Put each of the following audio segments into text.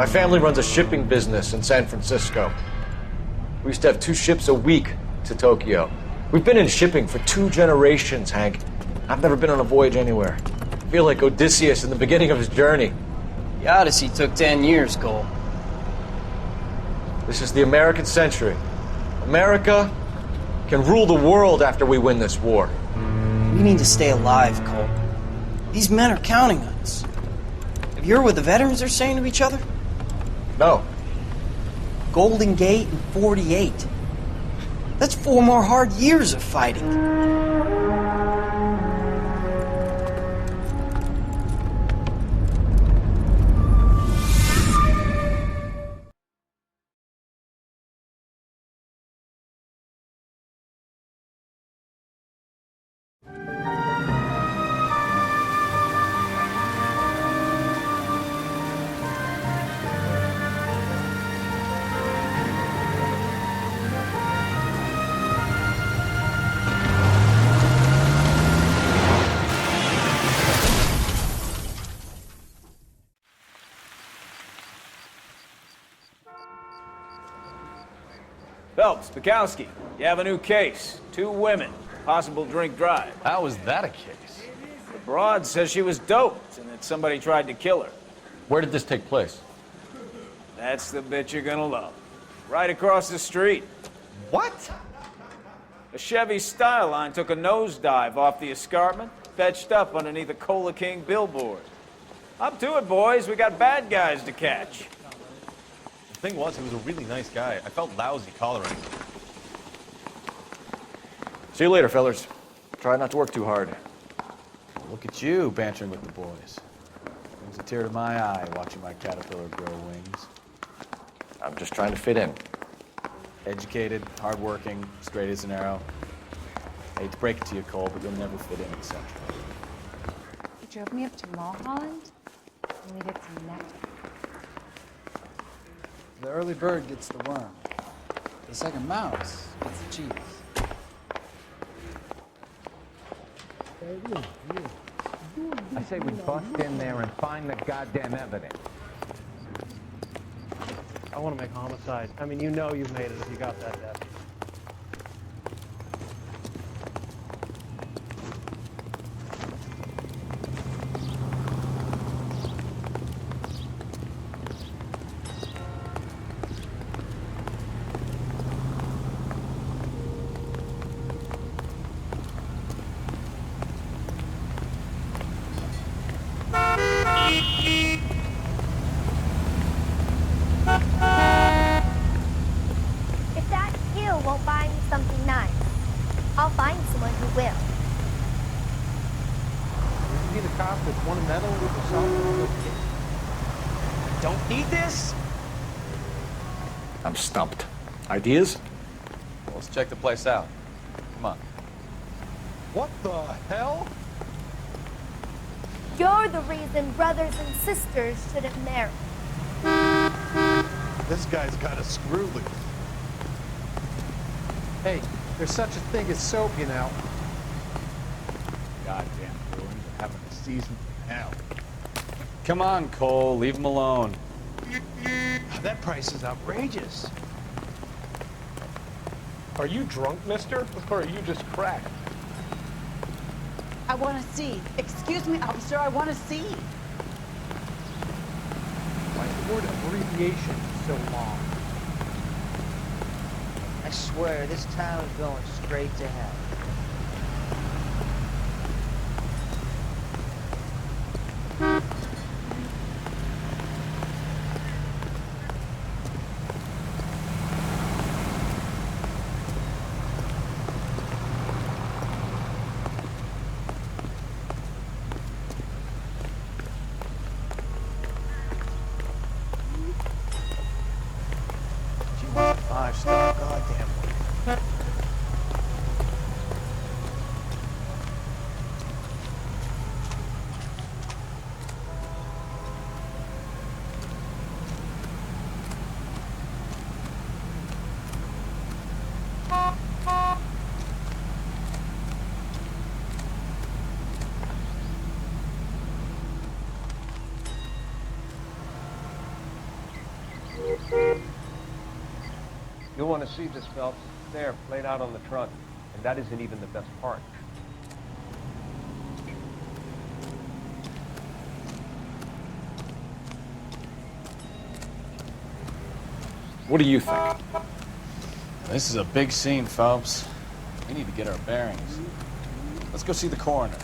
My family runs a shipping business in San Francisco. We used to have 2 ships a week to Tokyo. We've been in shipping for 2 generations, Hank. I've never been on a voyage anywhere. I feel like Odysseus in the beginning of his journey. The Odyssey took 10 years, Cole. This is the American century. America can rule the world after we win this war. We need to stay alive, Cole. These men are counting on us. Have you heard what the veterans are saying to each other? No. Golden Gate and 48. That's 4 more hard years of fighting. Phelps, Bukowski, you have a new case. 2 women, possible drink drive. How was that a case? The broad says she was doped and that somebody tried to kill her. Where did this take place? That's the bit you're gonna love. Right across the street. What? A Chevy Styline took a nosedive off the escarpment, fetched up underneath a Cola King billboard. Up to it, boys. We got bad guys to catch. The thing was, he was a really nice guy. I felt lousy collaring him. See you later, fellas. Try not to work too hard. Look at you, bantering with the boys. Brings a tear to my eye watching my caterpillar grow wings. I'm just trying to fit in. Educated, hardworking, straight as an arrow. I hate to break it to you, Cole, but you'll never fit in at Central. You drove me up to Mulholland, and we did some nectar. The early bird gets the worm. The second mouse gets the cheese. I say we bust in there and find the goddamn evidence. I want to make homicide. I mean, you know you've made it if you got that death. If that hill won't buy me something nice, I'll find someone who will. You see the cop that's won a medal with something? Don't eat this? I'm stumped. Ideas? Well, let's check the place out. Come on. What the hell? You're the reason brothers and sisters shouldn't marry. This guy's got a screw loose. Hey, there's such a thing as soap, you know. Goddamn Bruins are having a season from hell. Come on, Cole, leave him alone. That price is outrageous. Are you drunk, mister? Or are you just cracked? I want to see. Excuse me, officer, I want to see. Why is the word abbreviation so long? I swear, this town is going straight to hell. She wants a 5-star goddamn one. You'll want to see this, Phelps. There, laid out on the trunk. And that isn't even the best part. What do you think? This is a big scene, Phelps. We need to get our bearings. Let's go see the coroner.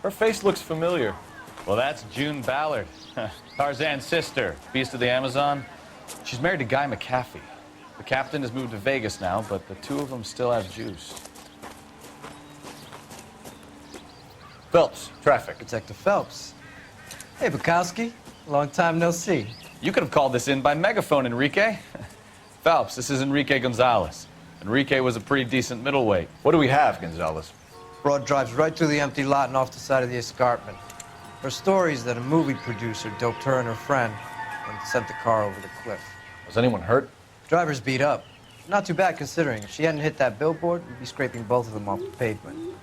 Her face looks familiar. Well, that's June Ballard, Tarzan's sister, Beast of the Amazon. She's married to Guy McCaffey. The captain has moved to Vegas now, but the two of them still have juice. Phelps, traffic. Detective Phelps. Hey, Bukowski. Long time no see. You could have called this in by megaphone, Enrique. Phelps, this is Enrique Gonzalez. Enrique was a pretty decent middleweight. What do we have, Gonzalez? Broad drives right through the empty lot and off the side of the escarpment. Her story is that a movie producer doped her and her friend and sent the car over the cliff. Was anyone hurt? Driver's beat up. Not too bad considering. If she hadn't hit that billboard, we'd be scraping both of them off the pavement.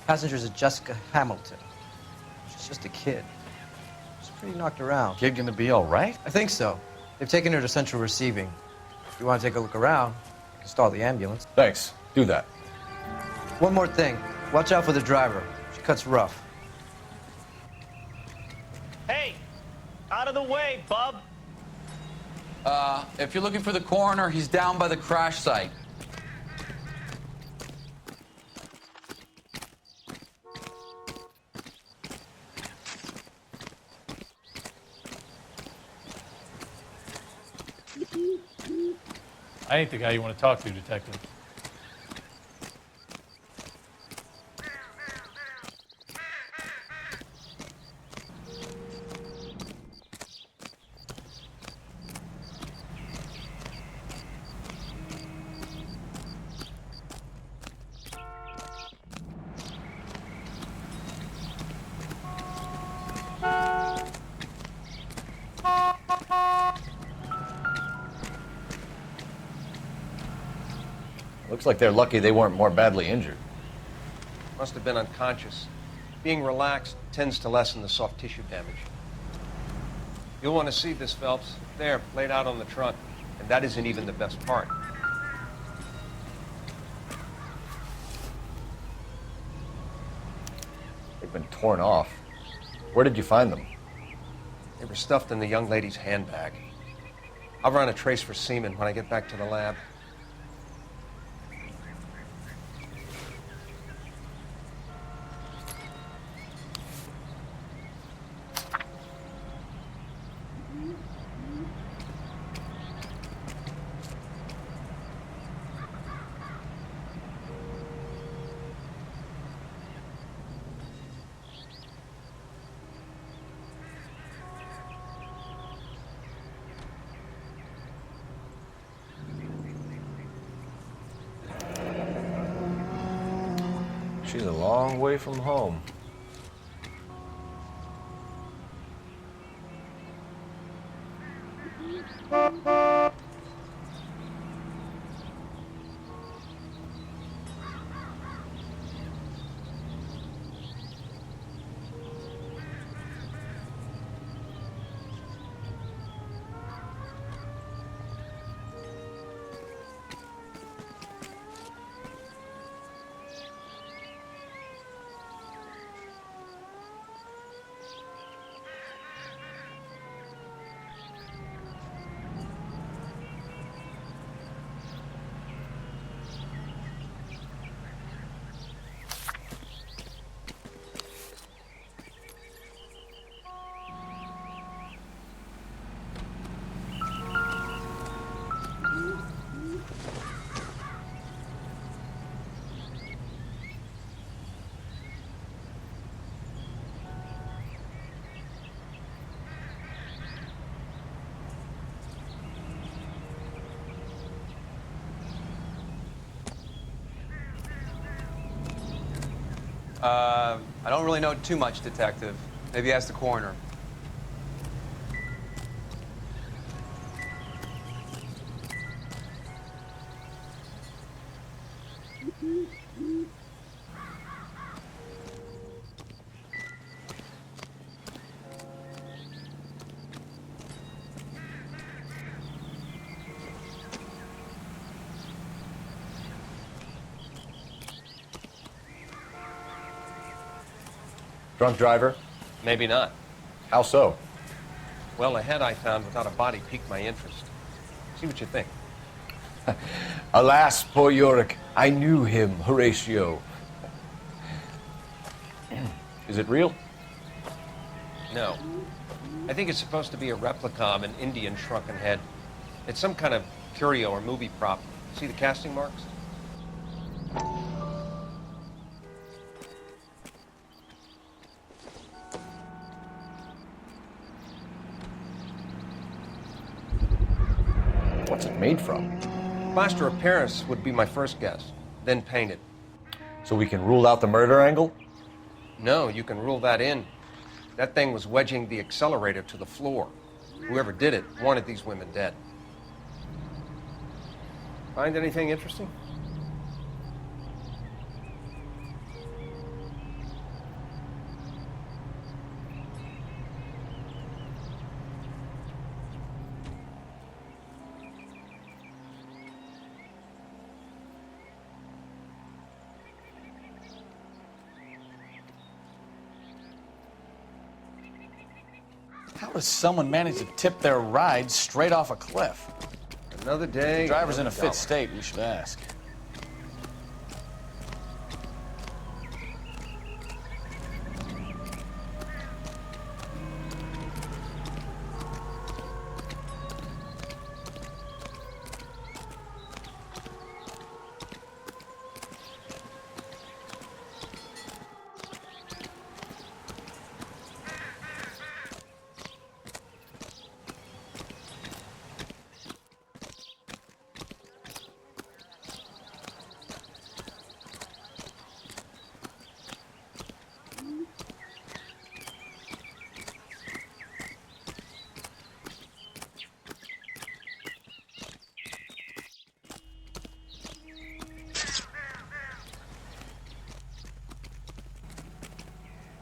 Passengers are Jessica Hamilton. She's just a kid. She's pretty knocked around. Kid gonna be all right? I think so. They've taken her to central receiving. If you want to take a look around, you can stall the ambulance. Thanks. Do that. One more thing. Watch out for the driver. She cuts rough. Hey! Out of the way, bub! If you're looking for the coroner, he's down by the crash site. I ain't the guy you want to talk to, Detective. Looks like they're lucky they weren't more badly injured. Must have been unconscious. Being relaxed tends to lessen the soft tissue damage. You'll want to see this, Phelps. There, laid out on the trunk. And that isn't even the best part. They've been torn off. Where did you find them? They were stuffed in the young lady's handbag. I'll run a trace for semen when I get back to the lab. She's a long way from home. I don't really know too much, Detective. Maybe ask the coroner. Drunk driver? Maybe not. How so? Well, a head I found without a body piqued my interest. See what you think. Alas, poor Yorick. I knew him, Horatio. Is it real? No. I think it's supposed to be a replica of an Indian shrunken head. It's some kind of curio or movie prop. See the casting marks? What's it made from? Plaster of Paris would be my first guess, then painted. So we can rule out the murder angle? No, you can rule that in. That thing was wedging the accelerator to the floor. Whoever did it wanted these women dead. Find anything interesting? How does someone manage to tip their ride straight off a cliff? Another day. The driver's in a another fit state, we should ask.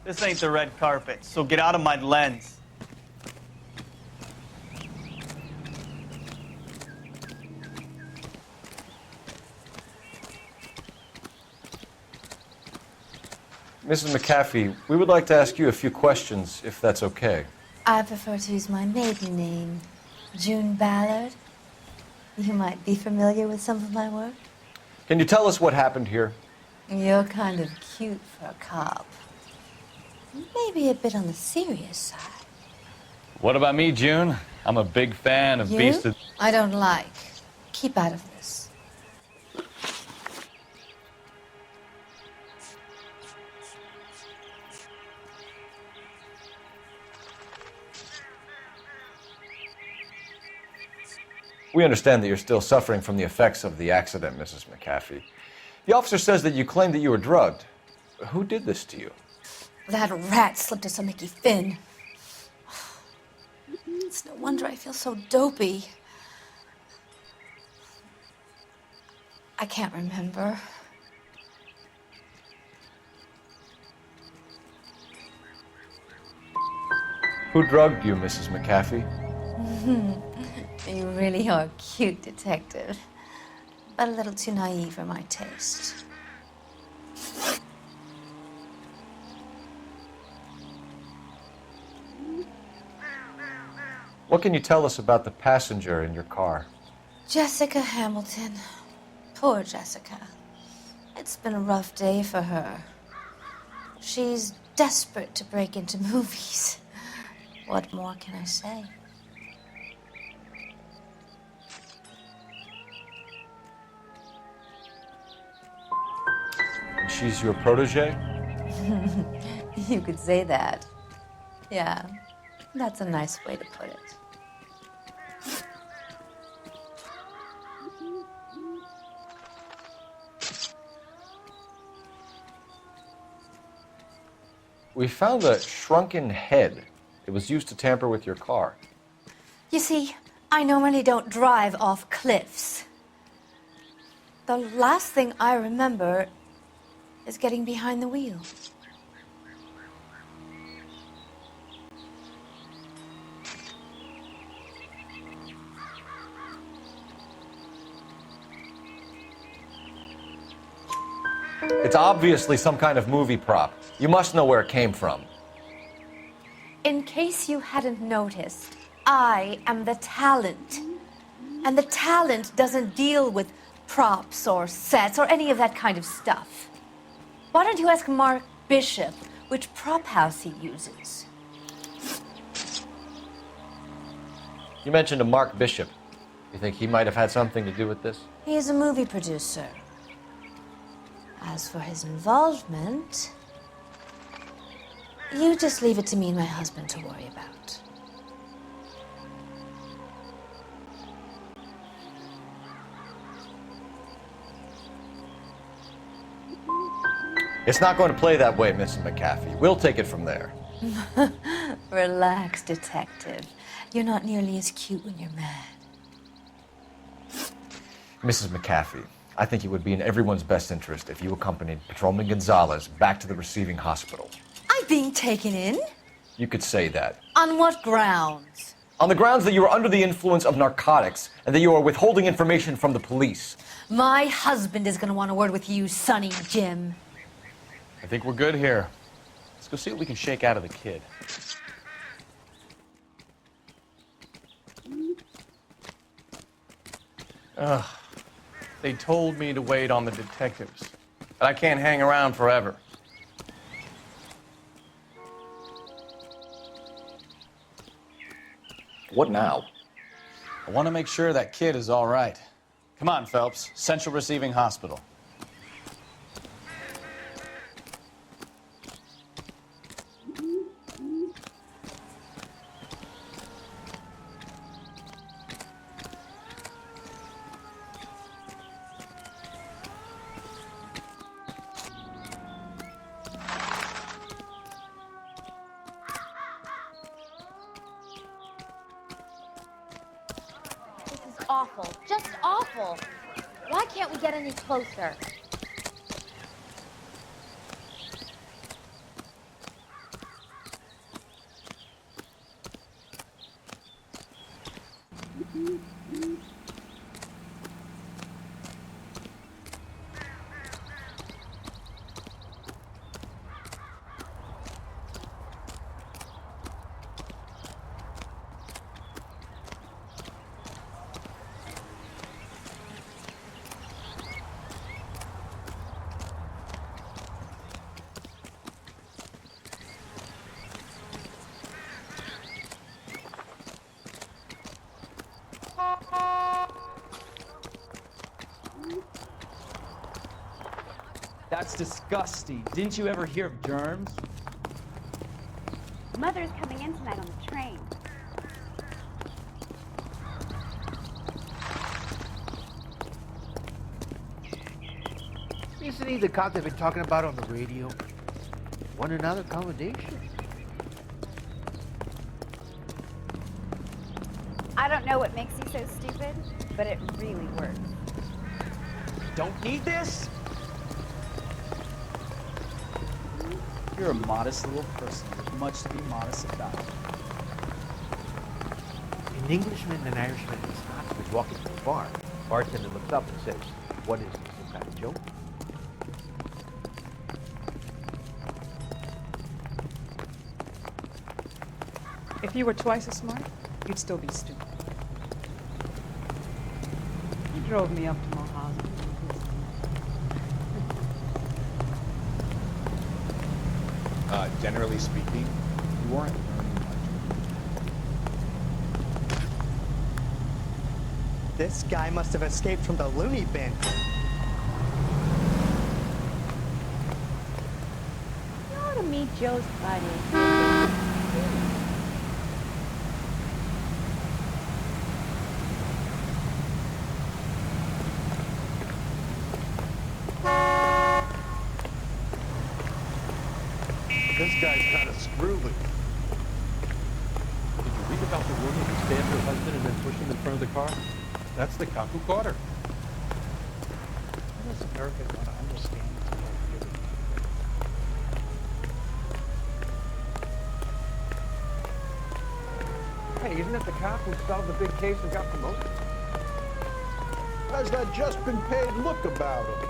This ain't the red carpet, so get out of my lens. Mrs. McAfee, we would like to ask you a few questions, if that's okay. I prefer to use my maiden name, June Ballard. You might be familiar with some of my work. Can you tell us what happened here? You're kind of cute for a cop. Maybe a bit on the serious side. What about me, June? I'm a big fan of You? Beast of... I don't like. Keep out of this. We understand that you're still suffering from the effects of the accident, Mrs. McAfee. The officer says that you claimed that you were drugged. Who did this to you? That rat slipped us a Mickey Finn. It's no wonder I feel so dopey. I can't remember. Who drugged you, Mrs. McAfee? You really are a cute detective, but a little too naive for my taste. What can you tell us about the passenger in your car? Jessica Hamilton. Poor Jessica. It's been a rough day for her. She's desperate to break into movies. What more can I say? She's your protege? You could say that. Yeah, that's a nice way to put it. We found a shrunken head. It was used to tamper with your car. You see, I normally don't drive off cliffs. The last thing I remember is getting behind the wheel. It's obviously some kind of movie prop. You must know where it came from. In case you hadn't noticed, I am the talent. And the talent doesn't deal with props or sets or any of that kind of stuff. Why don't you ask Mark Bishop which prop house he uses? You mentioned a Mark Bishop. You think he might have had something to do with this? He is a movie producer. As for his involvement, you just leave it to me and my husband to worry about. It's not going to play that way, Mrs. McAfee. We'll take it from there. Relax, detective. You're not nearly as cute when you're mad. Mrs. McAfee, I think it would be in everyone's best interest if you accompanied Patrolman Gonzalez back to the receiving hospital. I'm being taken in? You could say that. On what grounds? On the grounds that you are under the influence of narcotics and that you are withholding information from the police. My husband is going to want a word with you, Sonny Jim. I think we're good here. Let's go see what we can shake out of the kid. Ugh. They told me to wait on the detectives, but I can't hang around forever. What now? I want to make sure that kid is all right. Come on, Phelps. Central Receiving Hospital. Awful. Just awful. Why can't we get any closer? That's disgusting. Didn't you ever hear of germs? Mother's coming in tonight on the train. Isn't he the cop they've been talking about on the radio? Want another accommodation? I don't know what makes you so stupid, but it really works. Don't need this? You're a modest little person with much to be modest about. An Englishman and an Irishman in Scotland was walking to the bar. Bartender looks up and says, "What is this, some kind of joke?" If you were twice as smart, you'd still be stupid. He drove me up to Mulholland. Generally speaking, you weren't learning much. This guy must have escaped from the loony bin. You ought to meet Joe's buddy. Doesn't This guy's kind of screwy. Did you read about the woman who stabbed her husband and then pushed him in front of the car? That's the cop who caught her. How does America want to understand this whole theory? Hey, isn't that the cop who solved the big case and got promoted? How's that just been paid look about him?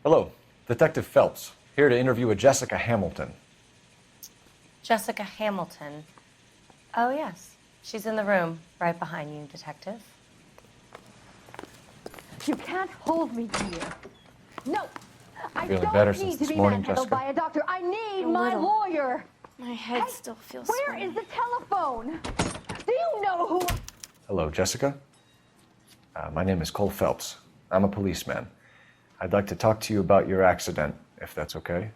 Hello, Detective Phelps, here to interview a Jessica Hamilton. Jessica Hamilton. Oh, yes. She's in the room, right behind you, Detective. You can't hold me here. No, I Feeling don't better need since to this be morning, manhandled Jessica? by a doctor. I need A my little. lawyer. My head still feels Where is the telephone? Do you know who? Hello, Jessica. My name is Cole Phelps. I'm a policeman. I'd like to talk to you about your accident, if that's okay.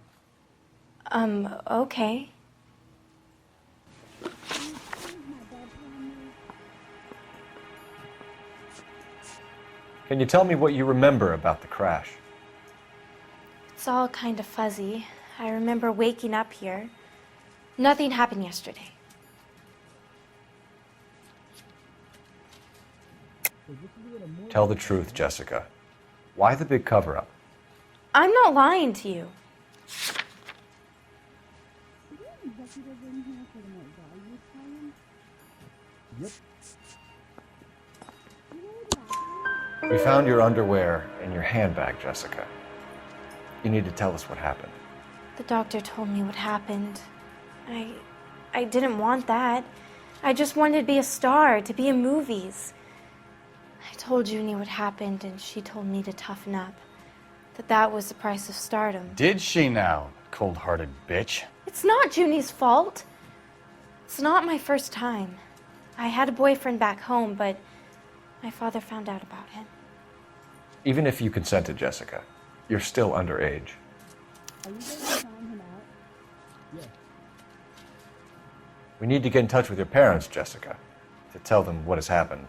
Okay. Can you tell me what you remember about the crash? It's all kind of fuzzy. I remember waking up here. Nothing happened yesterday. Tell the truth, Jessica. Why the big cover-up? I'm not lying to you. We found your underwear in your handbag, Jessica. You need to tell us what happened. The doctor told me what happened. I didn't want that. I just wanted to be a star, to be in movies. I told Junie what happened, and she told me to toughen up. That was the price of stardom. Did she now, cold-hearted bitch? It's not Junie's fault. It's not my first time. I had a boyfriend back home, but my father found out about him. Even if you consented, Jessica, you're still underage. Are you going to sign him out? Yes. We need to get in touch with your parents, Jessica, to tell them what has happened.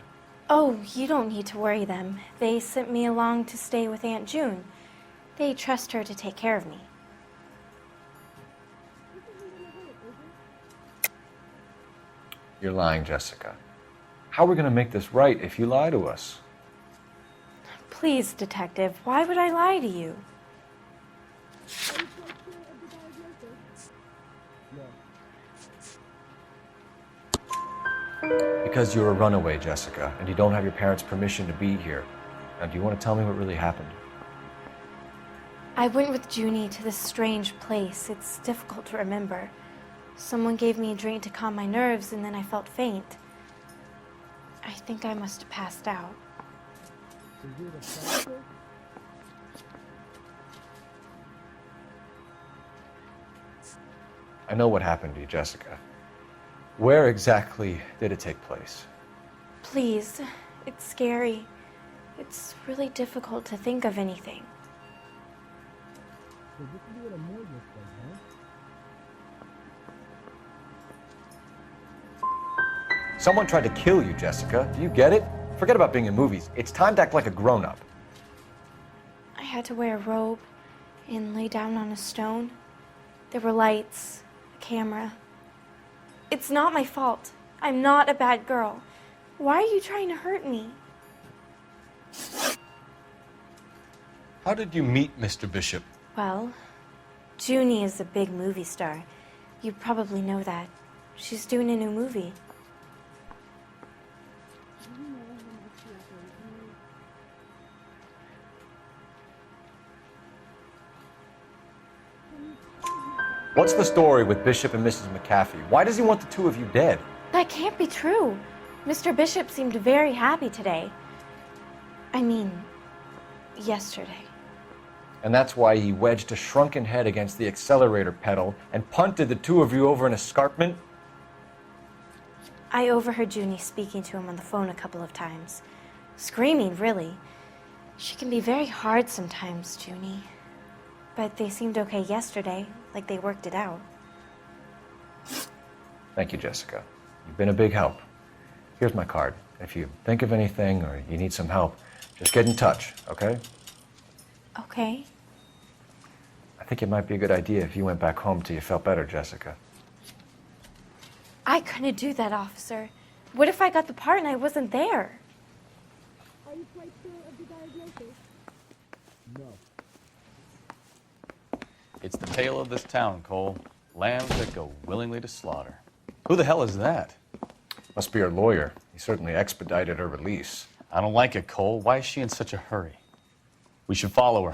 Oh, you don't need to worry them. They sent me along to stay with Aunt June. They trust her to take care of me. You're lying, Jessica. How are we going to make this right if you lie to us? Please, Detective, why would I lie to you? Because you're a runaway, Jessica, and you don't have your parents' permission to be here. Now, do you want to tell me what really happened? I went with Junie to this strange place. It's difficult to remember. Someone gave me a drink to calm my nerves, and then I felt faint. I think I must have passed out. I know what happened to you, Jessica. Where exactly did it take place? Please, it's scary. It's really difficult to think of anything. Someone tried to kill you, Jessica. Do you get it? Forget about being in movies. It's time to act like a grown-up. I had to wear a robe and lay down on a stone. There were lights, a camera. It's not my fault. I'm not a bad girl. Why are you trying to hurt me? How did you meet Mr. Bishop? Well, Junie is a big movie star. You probably know that. She's doing a new movie. What's the story with Bishop and Mrs. McAfee? Why does he want the two of you dead? That can't be true. Mr. Bishop seemed very happy today. I mean, yesterday. And that's why he wedged a shrunken head against the accelerator pedal and punted the two of you over an escarpment? I overheard Junie speaking to him on the phone a couple of times. Screaming, really. She can be very hard sometimes, Junie. But they seemed okay yesterday, like they worked it out. Thank you, Jessica. You've been a big help. Here's my card. If you think of anything or you need some help, just get in touch, okay? Okay. I think it might be a good idea if you went back home till you felt better, Jessica. I couldn't do that, officer. What if I got the part and I wasn't there? Are you quite sure of the diagnosis? No. It's the tale of this town, Cole. Lambs that go willingly to slaughter. Who the hell is that? Must be her lawyer. He certainly expedited her release. I don't like it, Cole. Why is she in such a hurry? We should follow her.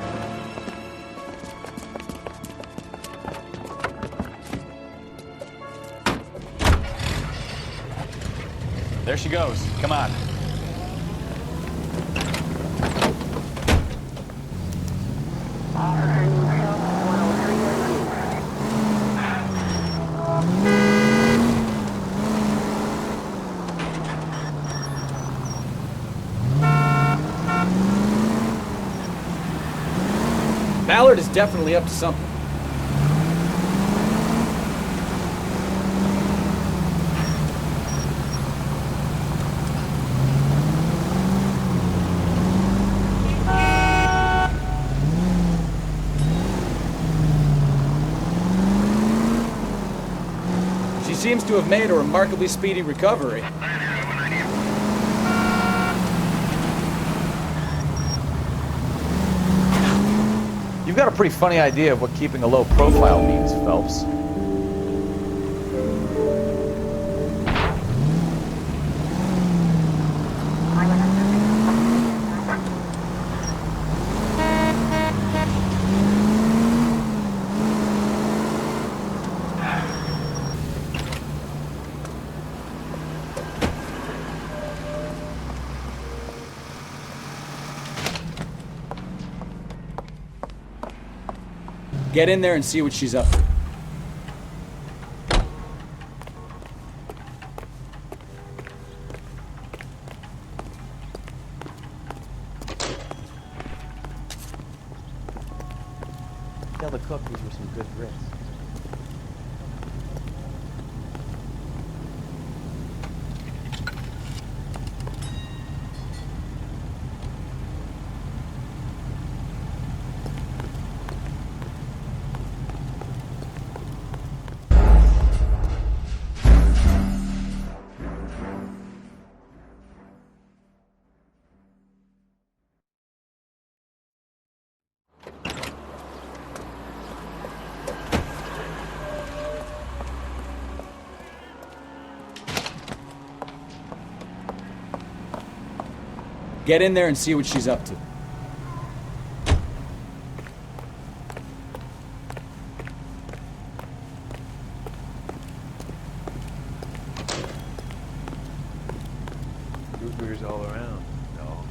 There she goes. Come on. Ballard is definitely up to something. She seems to have made a remarkably speedy recovery. You've got a pretty funny idea of what keeping a low profile means, Phelps. Get in there and see what she's up to. Tell the cook these were some good grits. Get in there and see what she's up to. Rooters all around. No.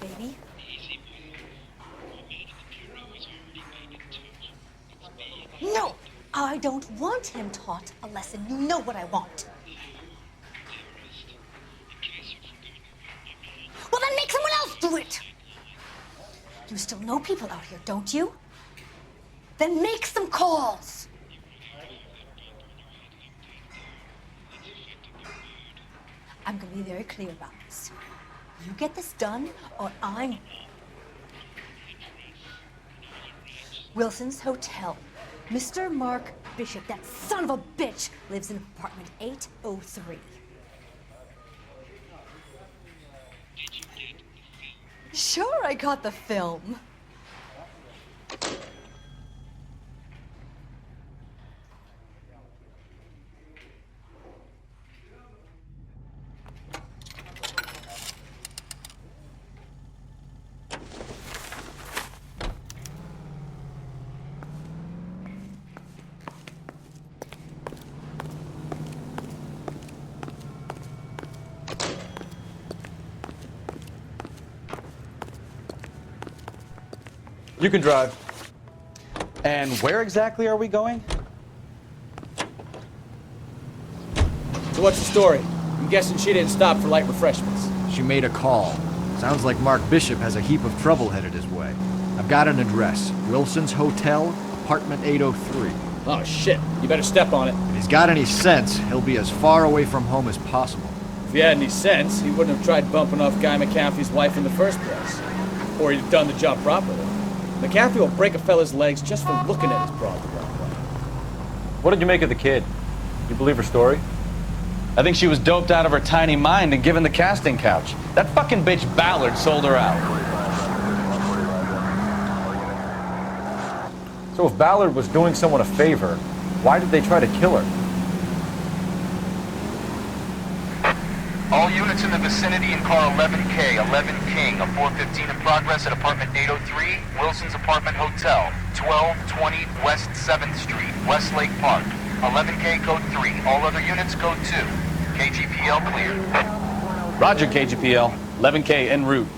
Baby? No! I don't want him taught a lesson. You know what I want. Well, then make someone else do it! You still know people out here, don't you? Then make some calls! I'm gonna be very clear about this. You get this done, or I'm... Wilson's Hotel. Mr. Mark Bishop, that son of a bitch, lives in apartment 803. Sure, I got the film. You can drive. And where exactly are we going? So what's the story? I'm guessing she didn't stop for light refreshments. She made a call. Sounds like Mark Bishop has a heap of trouble headed his way. I've got an address. Wilson's Hotel, apartment 803. Oh shit, you better step on it. If he's got any sense, he'll be as far away from home as possible. If he had any sense, he wouldn't have tried bumping off Guy McCaffrey's wife in the first place. Or he'd have done the job properly. McCaffrey will break a fella's legs just for looking at his broad the wrong way. What did you make of the kid? You believe her story? I think she was doped out of her tiny mind and given the casting couch. That fucking bitch Ballard sold her out. So if Ballard was doing someone a favor, why did they try to kill her? All units in the vicinity in car 11K, 11 King, a 415 in progress at apartment 803, Wilson's Apartment Hotel, 1220 West 7th Street, Westlake Park. 11K code 3, all other units code 2. KGPL clear. Roger, KGPL. 11K en route.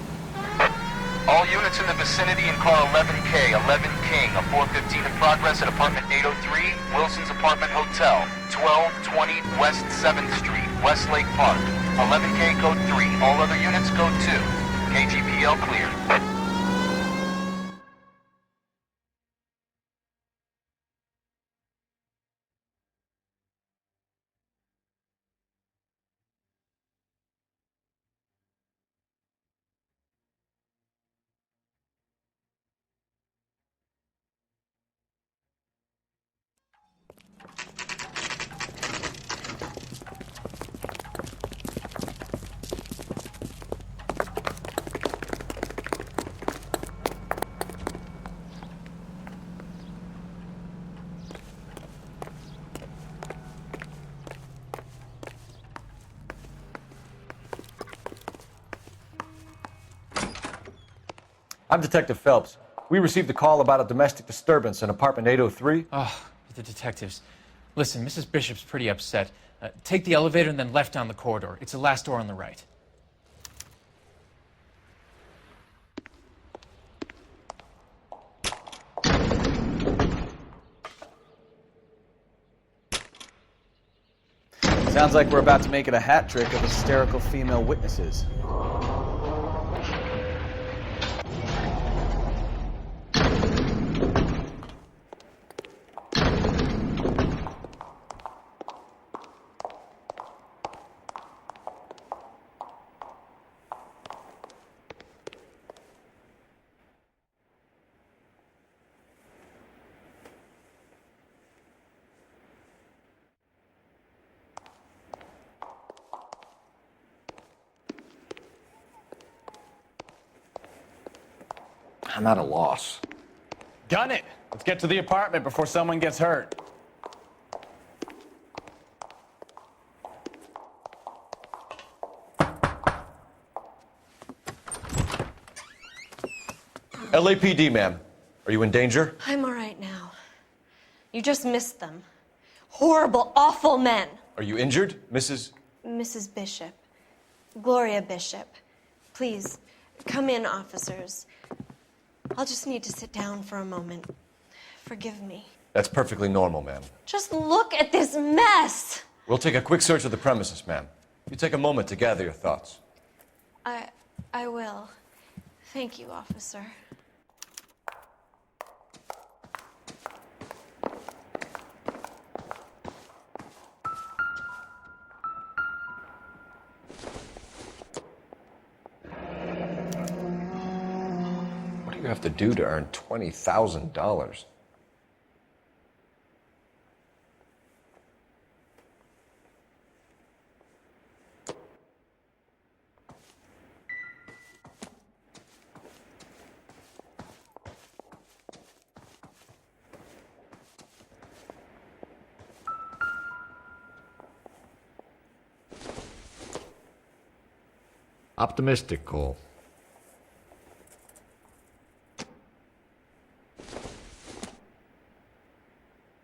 All units in the vicinity in car 11K, 11 King, a 415 in progress at apartment 803, Wilson's Apartment Hotel, 1220 West 7th Street, Westlake Park. 11K code 3, all other units code 2. KGPL clear. I'm Detective Phelps. We received a call about a domestic disturbance in apartment 803. Oh, the detectives. Listen, Mrs. Bishop's pretty upset. Take the elevator and then left down the corridor. It's the last door on the right. Sounds like we're about to make it a hat trick of hysterical female witnesses. I'm at a loss. Gun it! Let's get to the apartment before someone gets hurt. LAPD, ma'am. Are you in danger? I'm all right now. You just missed them. Horrible, awful men. Are you injured, Mrs.? Mrs. Bishop. Gloria Bishop. Please, come in, officers. I'll just need to sit down for a moment. Forgive me. That's perfectly normal, ma'am. Just look at this mess! We'll take a quick search of the premises, ma'am. You take a moment to gather your thoughts. I will. Thank you, officer. What do you have to do to earn $20,000? Optimistic, Cole.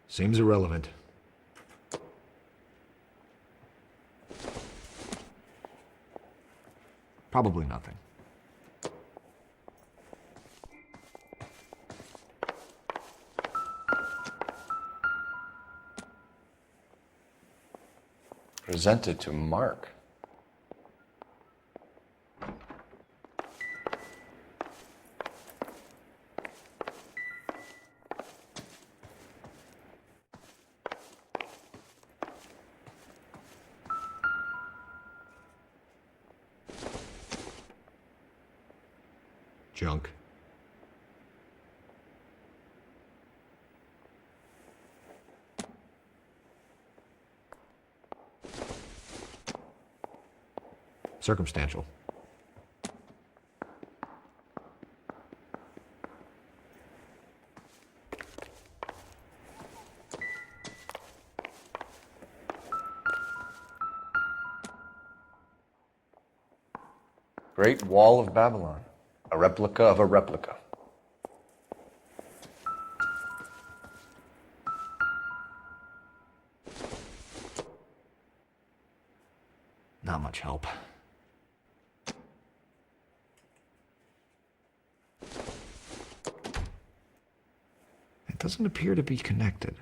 Seems irrelevant. Probably nothing. Presented to Mark. Junk. Circumstantial. Great Wall of Babylon. A replica of a replica. Not much help. It doesn't appear to be connected.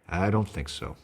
I don't think so.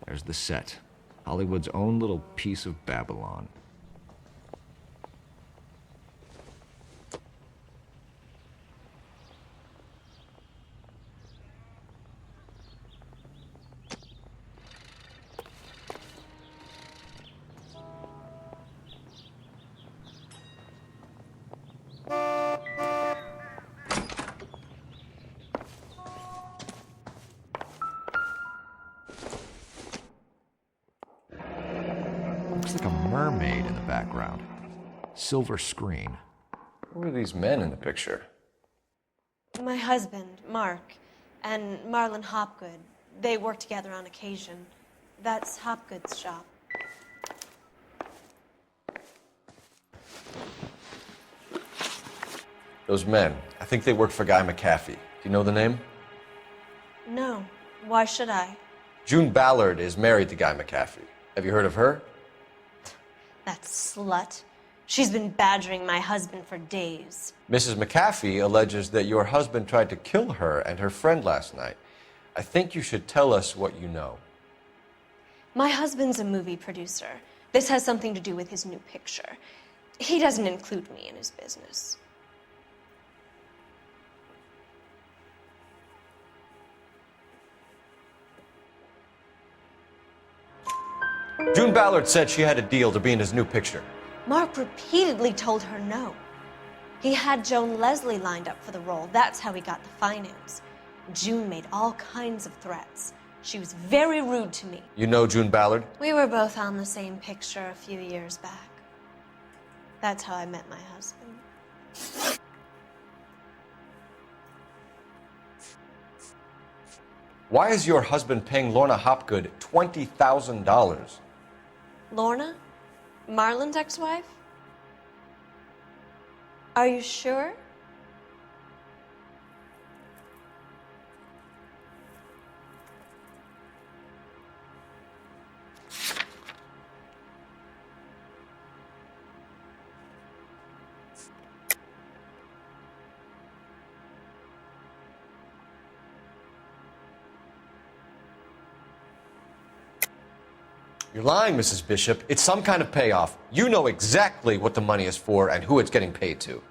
There's the set. Hollywood's own little piece of Babylon. Looks like a mermaid in the background. Silver screen. Who are these men in the picture? My husband, Mark, and Marlon Hopgood. They work together on occasion. That's Hopgood's shop. Those men, I think they work for Guy McAfee. Do you know the name? No. Why should I? June Ballard is married to Guy McAfee. Have you heard of her? That slut. She's been badgering my husband for days. Mrs. McAfee alleges that your husband tried to kill her and her friend last night. I think you should tell us what you know. My husband's a movie producer. This has something to do with his new picture. He doesn't include me in his business. June Ballard said she had a deal to be in his new picture. Mark repeatedly told her no. He had Joan Leslie lined up for the role. That's how he got the finance. June made all kinds of threats. She was very rude to me. You know June Ballard? We were both on the same picture a few years back. That's how I met my husband. Why is your husband paying Lorna Hopgood $20,000? Lorna? Marlon's ex-wife? Are you sure? You're lying, Mrs. Bishop. It's some kind of payoff. You know exactly what the money is for and who it's getting paid to.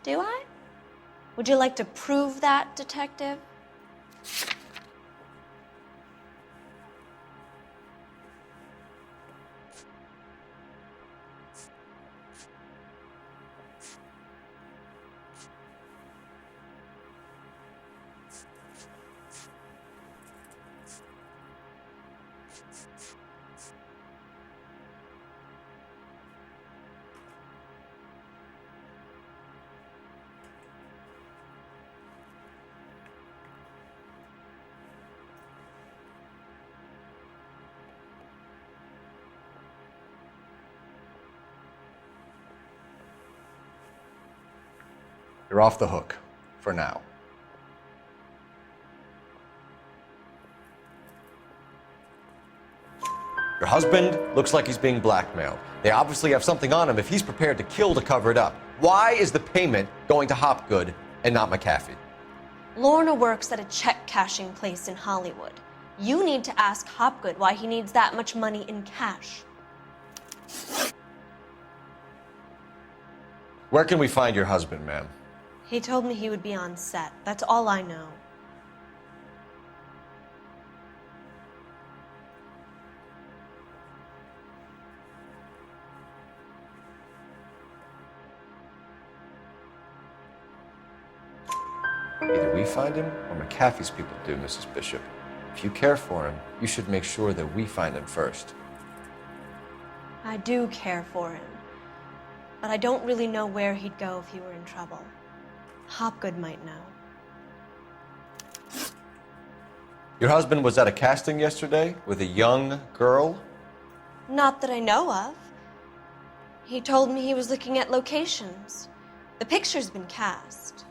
Do I? Would you like to prove that, Detective? You're off the hook, for now. Your husband looks like he's being blackmailed. They obviously have something on him if he's prepared to kill to cover it up. Why is the payment going to Hopgood and not McAfee? Lorna works at a check-cashing place in Hollywood. You need to ask Hopgood why he needs that much money in cash. Where can we find your husband, ma'am? He told me he would be on set. That's all I know. Either we find him or McAfee's people do, Mrs. Bishop. If you care for him, you should make sure that we find him first. I do care for him, but I don't really know where he'd go if he were in trouble. Hopgood might know. Your husband was at a casting yesterday with a young girl? Not that I know of. He told me he was looking at locations. The picture's been cast.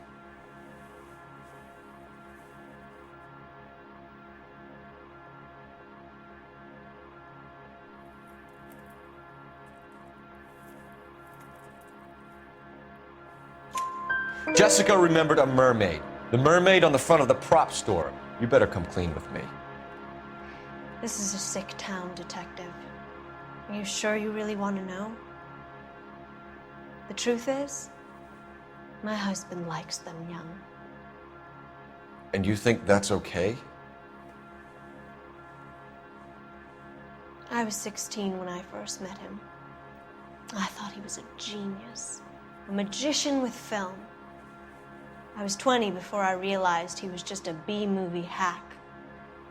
Jessica remembered a mermaid. The mermaid on the front of the prop store. You better come clean with me. This is a sick town, Detective. Are you sure you really want to know? The truth is, my husband likes them young. And you think that's okay? I was 16 when I first met him. I thought he was a genius, a magician with film. I was 20 before I realized he was just a B-movie hack.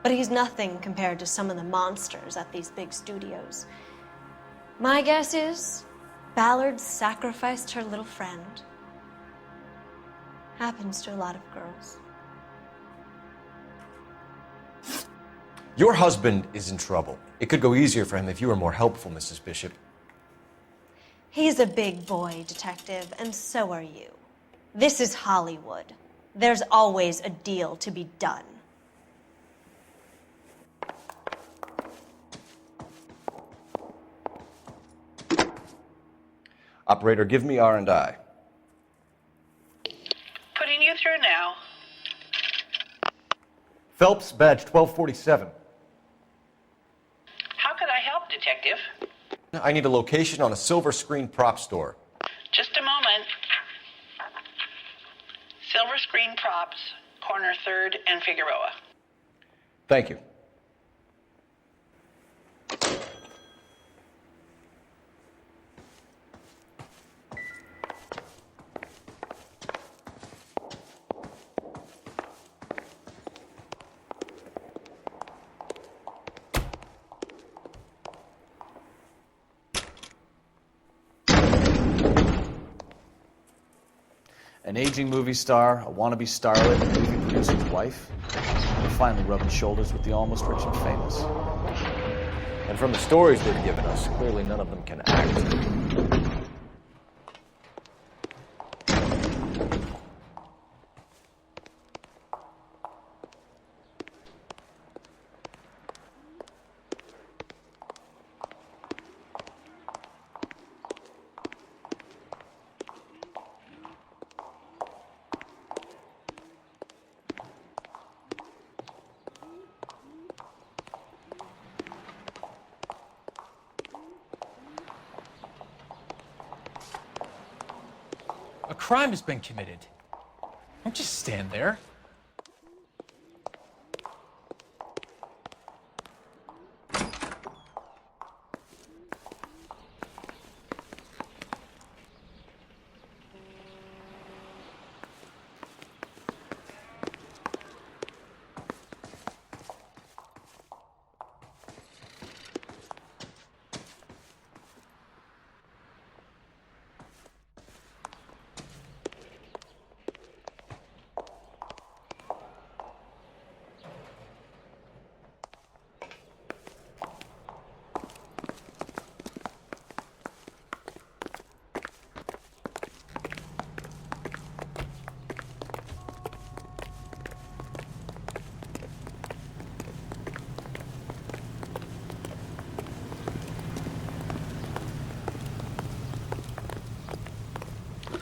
But he's nothing compared to some of the monsters at these big studios. My guess is Ballard sacrificed her little friend. Happens to a lot of girls. Your husband is in trouble. It could go easier for him if you were more helpful, Mrs. Bishop. He's a big boy, Detective, and so are you. This is Hollywood. There's always a deal to be done. Operator, give me R&I. Putting you through now. Phelps, badge 1247. How could I help, Detective? I need a location on a silver screen prop store. Just a moment. Silver Screen Props, corner 3rd and Figueroa. Thank you. An aging movie star, a wannabe starlet, a movie producer's wife. They're finally rubbing shoulders with the almost rich and famous. And from the stories they've given us, clearly none of them can act. crime has been committed. Don't just stand there.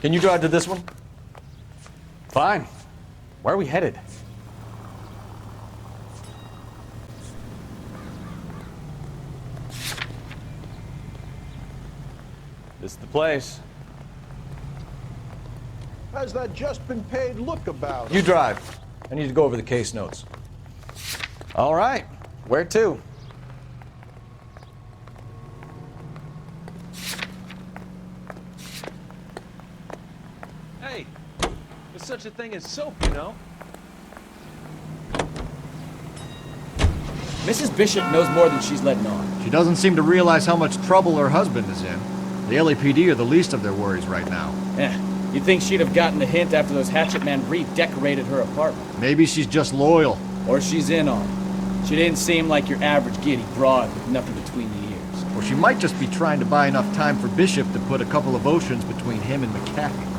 Can you drive to this one? Fine. Where are we headed? This is the place. How's that just been paid look about? You drive. I need to go over the case notes. All right. Where to? Hey, there's such a thing as soap, you know? Mrs. Bishop knows more than she's letting on. She doesn't seem to realize how much trouble her husband is in. The LAPD are the least of their worries right now. You'd think she'd have gotten the hint after those hatchet men redecorated her apartment. Maybe she's just loyal. Or she's in on it. She didn't seem like your average giddy broad with nothing between the ears. Or she might just be trying to buy enough time for Bishop to put a couple of oceans between him and McCaffrey.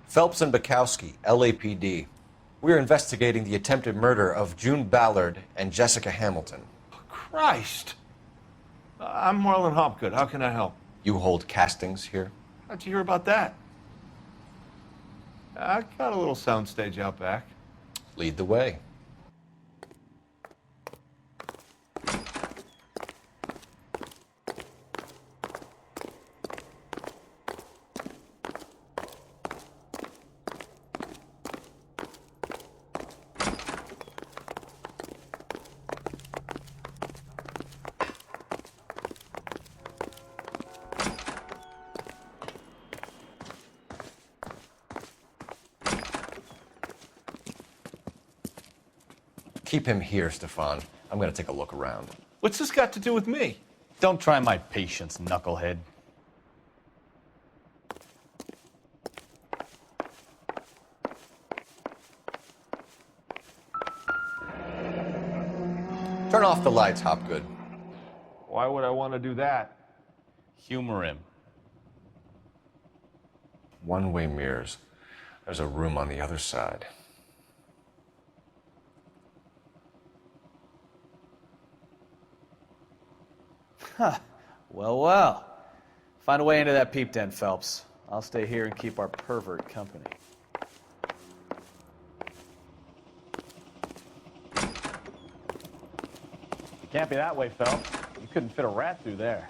Phelps and Bukowski, LAPD. We're investigating the attempted murder of June Ballard and Jessica Hamilton. Christ! I'm Marlon Hopgood. How can I help? You hold castings here? How'd you hear about that? I got a little soundstage out back. Lead the way. Keep him here, Stefan. I'm gonna take a look around. What's this got to do with me? Don't try my patience, knucklehead. Turn off the lights, Hopgood. Why would I want to do that? Humor him. One-way mirrors. There's a room on the other side. Huh. Well, well. Find a way into that peep den, Phelps. I'll stay here and keep our pervert company. It can't be that way, Phelps. You couldn't fit a rat through there.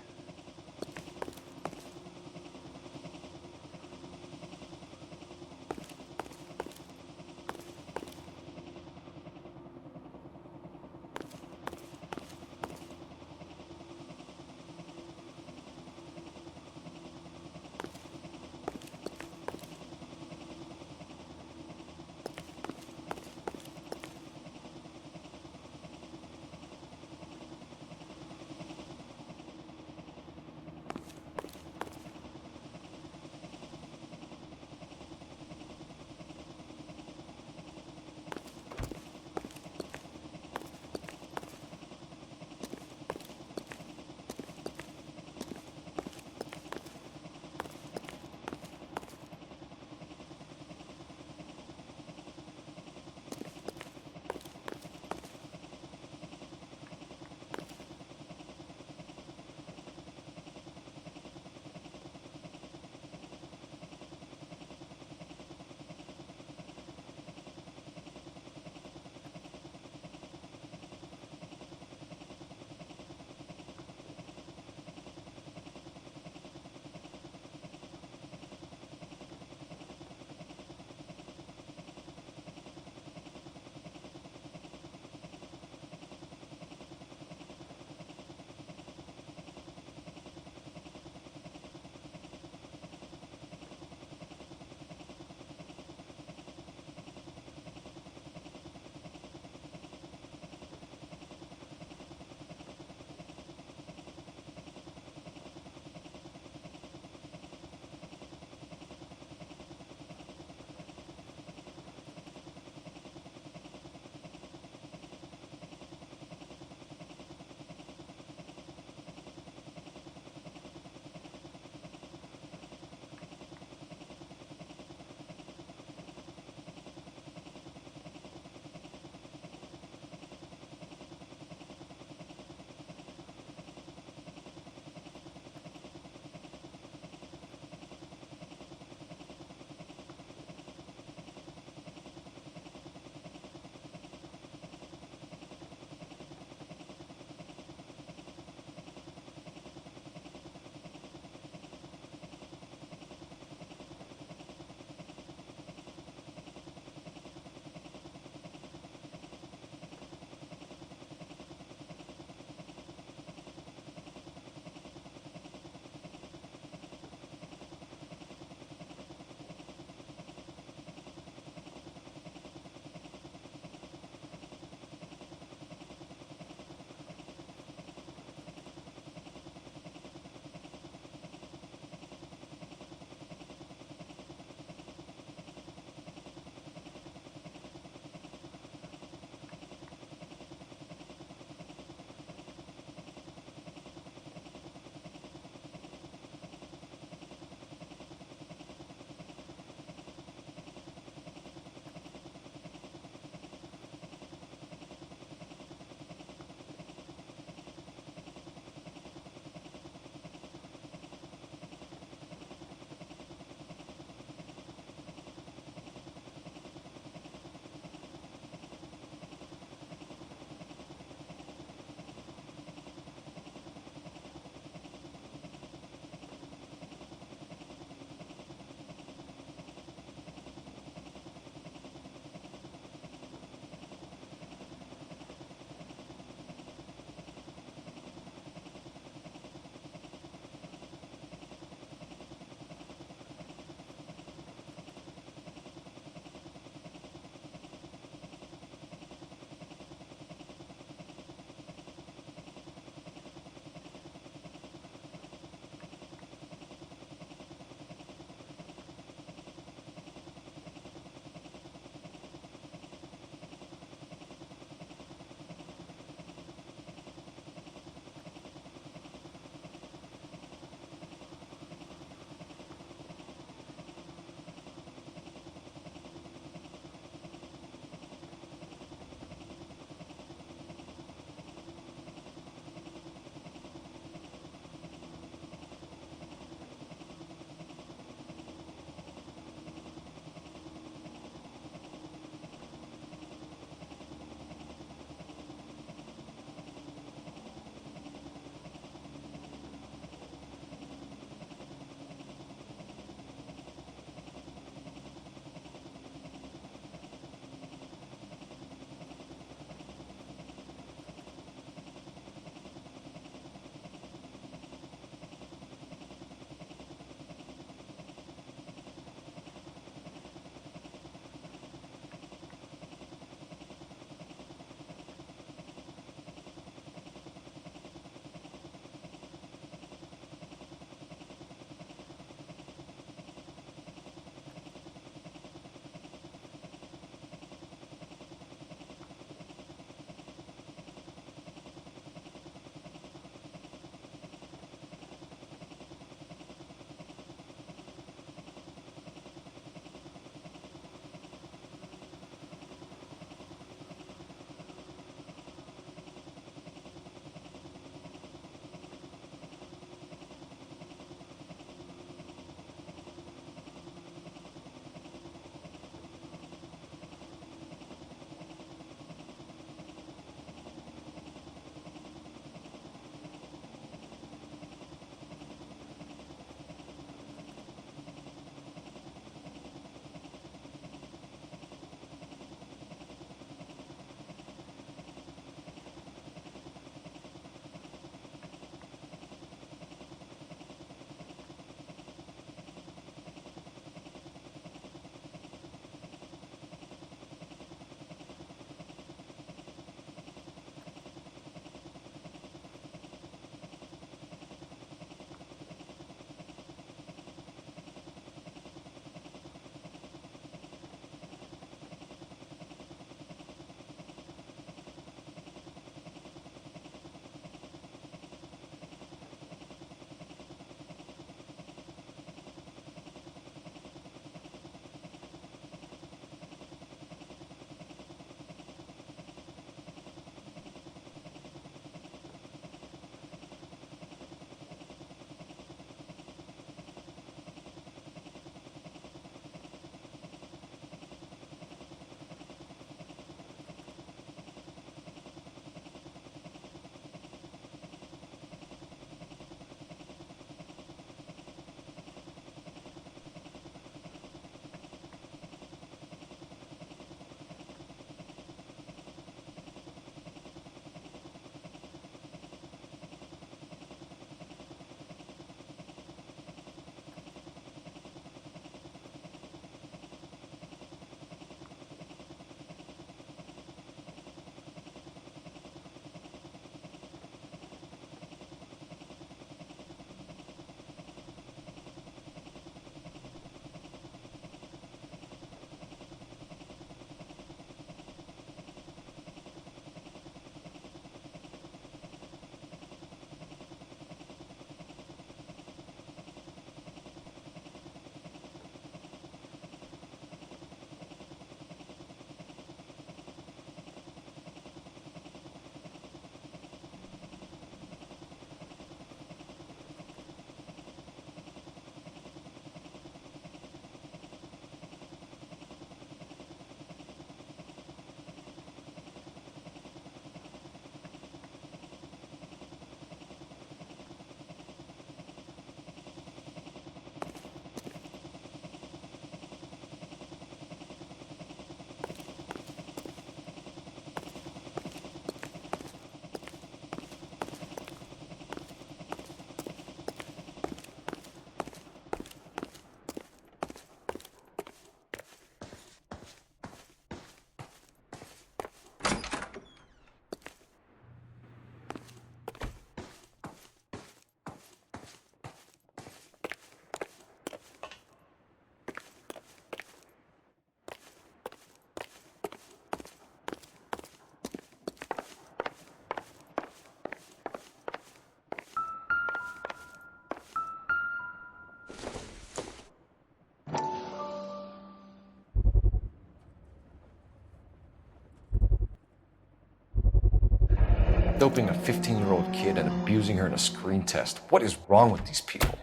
Doping a 15-year-old kid and abusing her in a screen test. What is wrong with these people?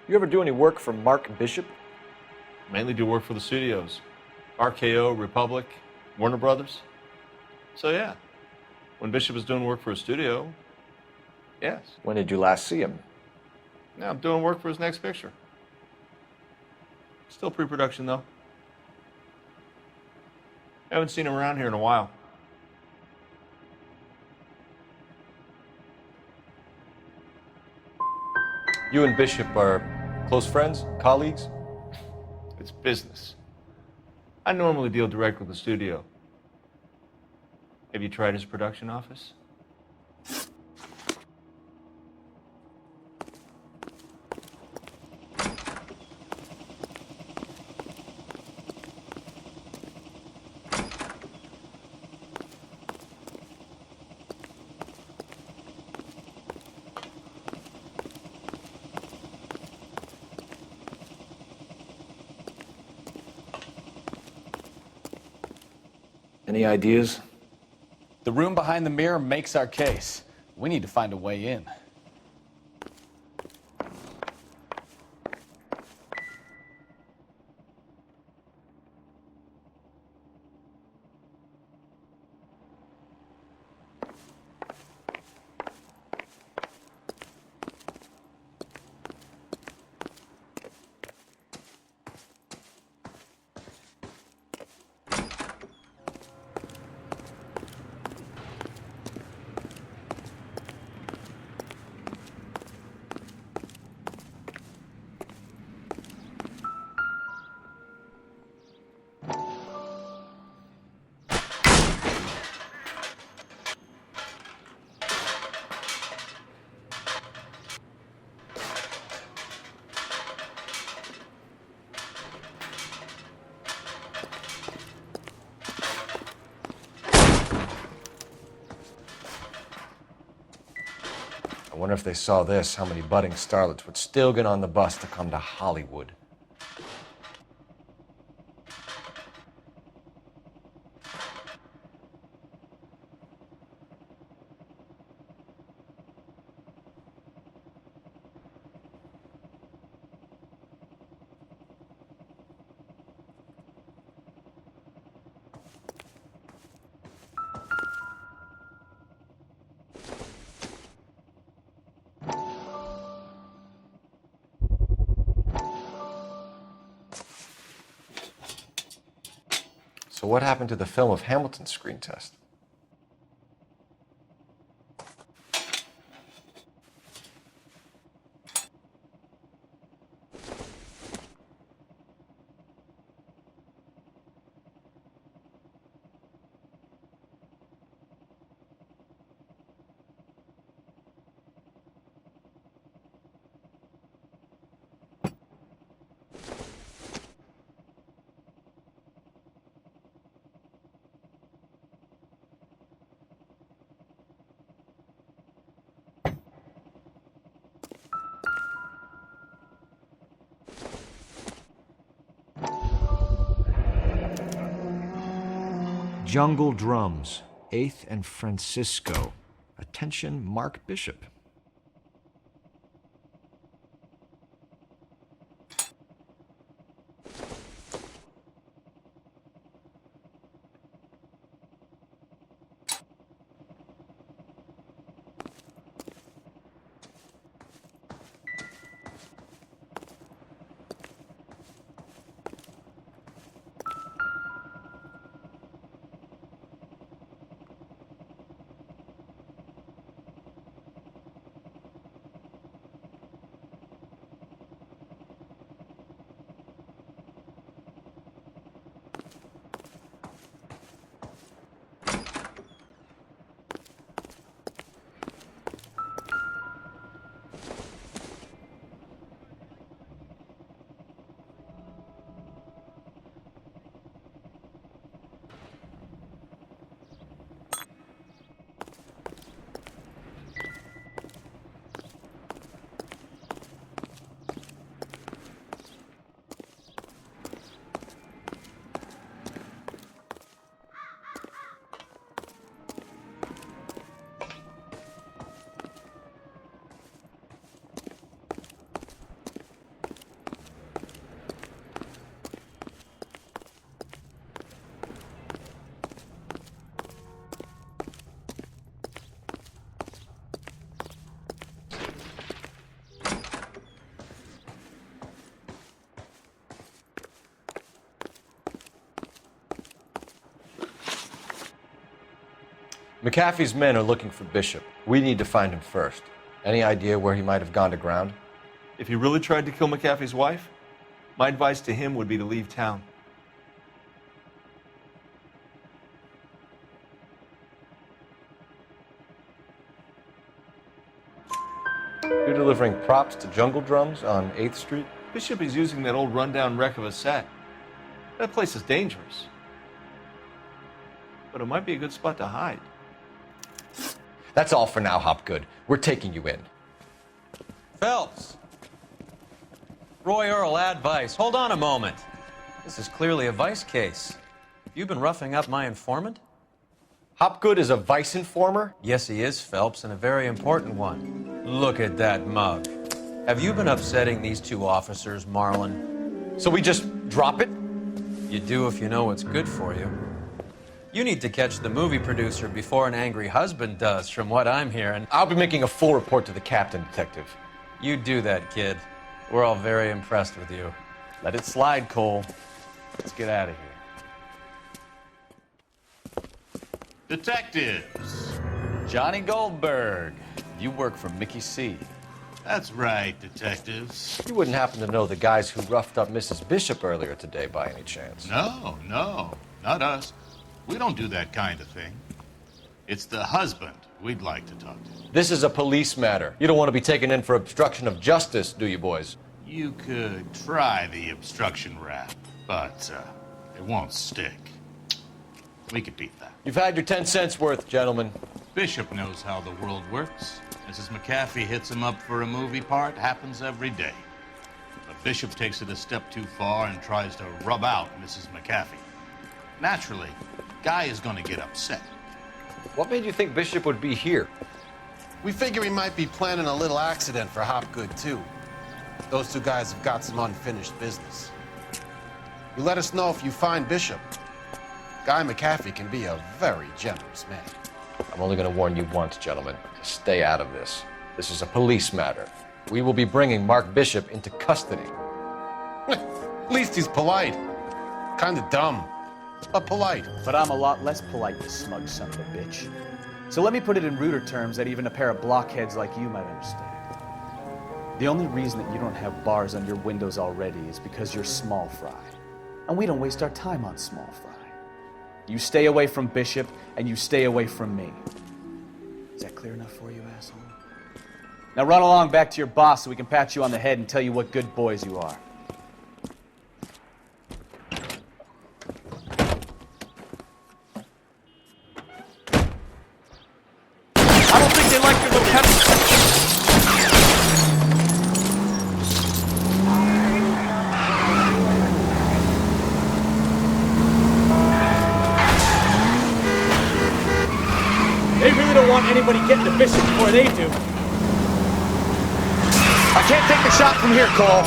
You ever do any work for Mark Bishop? Mainly do work for the studios. RKO, Republic, Warner Brothers. So yeah, when Bishop was doing work for a studio, yes. When did you last see him? Now I'm doing work for his next picture. Still pre-production though. Haven't seen him around here in a while. You and Bishop are close friends, colleagues? It's business. I normally deal direct with the studio. Have you tried his production office? Any ideas? The room behind the mirror makes our case. We need to find a way in. I wonder if they saw this, how many budding starlets would still get on the bus to come to Hollywood. So what happened to the film of Hamilton's screen test? Jungle Drums, 8th and Francisco. Attention, Mark Bishop. McAfee's men are looking for Bishop. We need to find him first. Any idea where he might have gone to ground? If he really tried to kill McAfee's wife, my advice to him would be to leave town. You're delivering props to Jungle Drums on 8th Street? Bishop is using that old rundown wreck of a set. That place is dangerous. But it might be a good spot to hide. That's all for now, Hopgood. We're taking you in. Phelps! Roy Earl, ad vice. Hold on a moment. This is clearly a vice case. You've been roughing up my informant? Hopgood is a vice informer? Yes, he is, Phelps, and a very important one. Look at that mug. Have you been upsetting these two officers, Marlin? So we just drop it? You do if you know what's good for you. You need to catch the movie producer before an angry husband does, from what I'm hearing. I'll be making a full report to the captain, Detective. You do that, kid. We're all very impressed with you. Let it slide, Cole. Let's get out of here. Detectives. Johnny Goldberg. You work for Mickey C. That's right, detectives. You wouldn't happen to know the guys who roughed up Mrs. Bishop earlier today by any chance? No, not us. We don't do that kind of thing. It's the husband we'd like to talk to. This is a police matter. You don't want to be taken in for obstruction of justice, do you, boys? You could try the obstruction rap, but it won't stick. We could beat that. You've had your 10 cents worth, gentlemen. Bishop knows how the world works. Mrs. McAfee hits him up for a movie part. Happens every day. But Bishop takes it a step too far and tries to rub out Mrs. McAfee. Naturally, Guy is going to get upset. What made you think Bishop would be here? We figure he might be planning a little accident for Hopgood, too. Those two guys have got some unfinished business. You let us know if you find Bishop. Guy McAfee can be a very generous man. I'm only going to warn you once, gentlemen. Stay out of this. This is a police matter. We will be bringing Mark Bishop into custody. At least he's polite. Kind of dumb, but polite. But I'm a lot less polite, you smug son of a bitch. So let me put it in ruder terms that even a pair of blockheads like you might understand. The only reason that you don't have bars on your windows already is because you're small fry. And we don't waste our time on small fry. You stay away from Bishop, and you stay away from me. Is that clear enough for you, asshole? Now run along back to your boss so we can pat you on the head and tell you what good boys you are. I don't think they like your little pep. want anybody getting to Bishop before they do. I can't take the shot from here, Cole.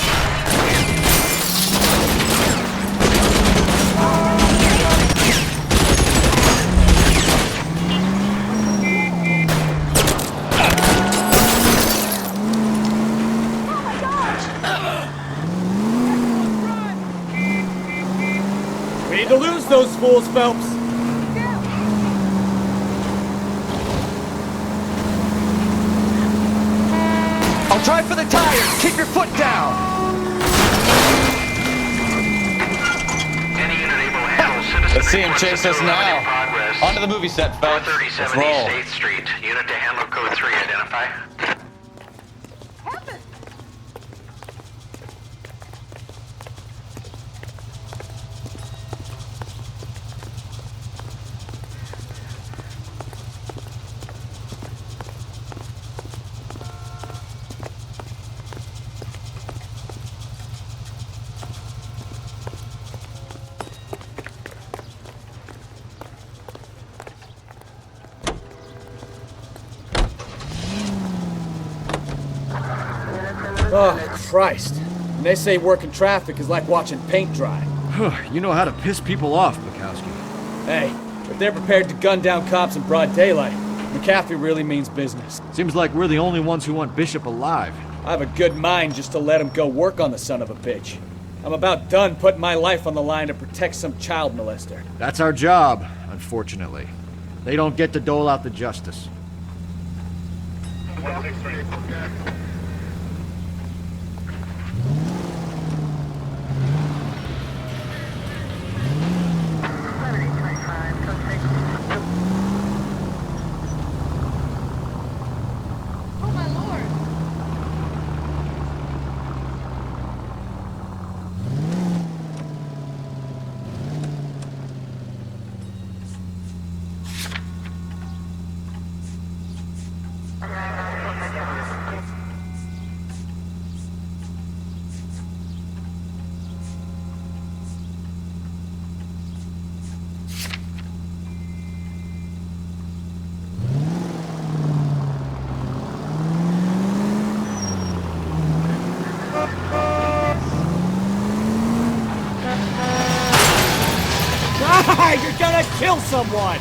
We need to lose those fools, Phelps. I'll try for the tires. Keep your foot down. Let's see him chase us now. Onto the movie set, Phelps. 437 Let's roll. East 8th Street. Unit to handler code 3. Identify. Oh, Christ. And they say working traffic is like watching paint dry. You know how to piss people off, Bukowski. Hey, if they're prepared to gun down cops in broad daylight, McAfee really means business. Seems like we're the only ones who want Bishop alive. I have a good mind just to let him go work on the son of a bitch. I'm about done putting my life on the line to protect some child molester. That's our job, unfortunately. They don't get to dole out the justice. You're gonna kill someone!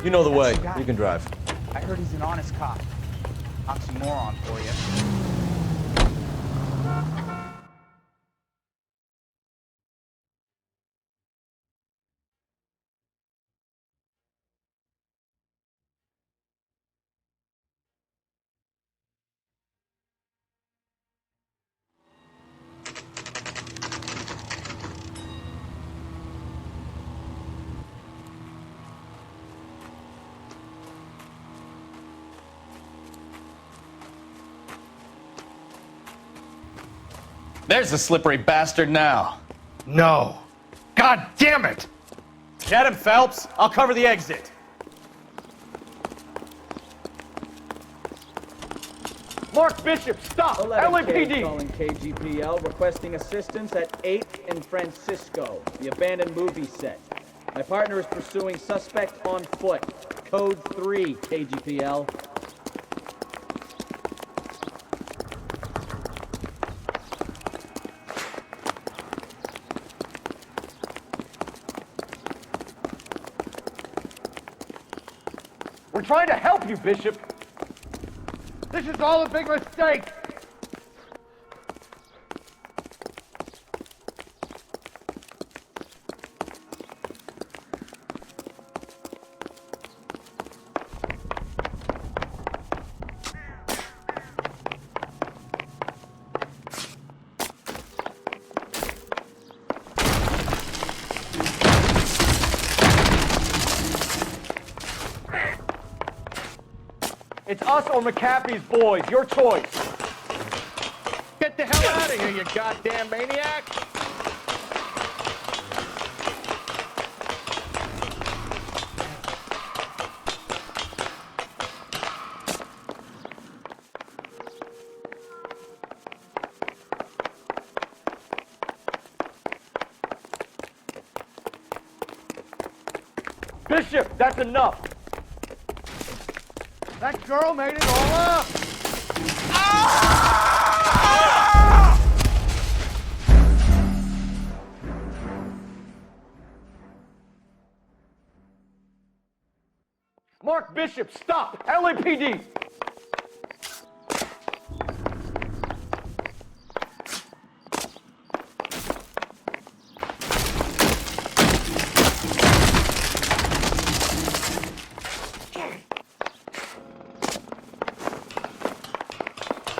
You know the way. You can drive. I heard he's an honest cop. Oxymoron for you. There's the slippery bastard now. No. God damn it! Get him, Phelps. I'll cover the exit. Mark Bishop, stop! LAPD! Calling KGPL, requesting assistance at 8th and Francisco, the abandoned movie set. My partner is pursuing suspect on foot. Code 3, KGPL. We're trying to help you, Bishop. This is all a big mistake. It's us or McAfee's boys. Your choice. Get the hell out of here, you goddamn maniac! Bishop, that's enough. That girl made it all up! Mark Bishop, stop! LAPD!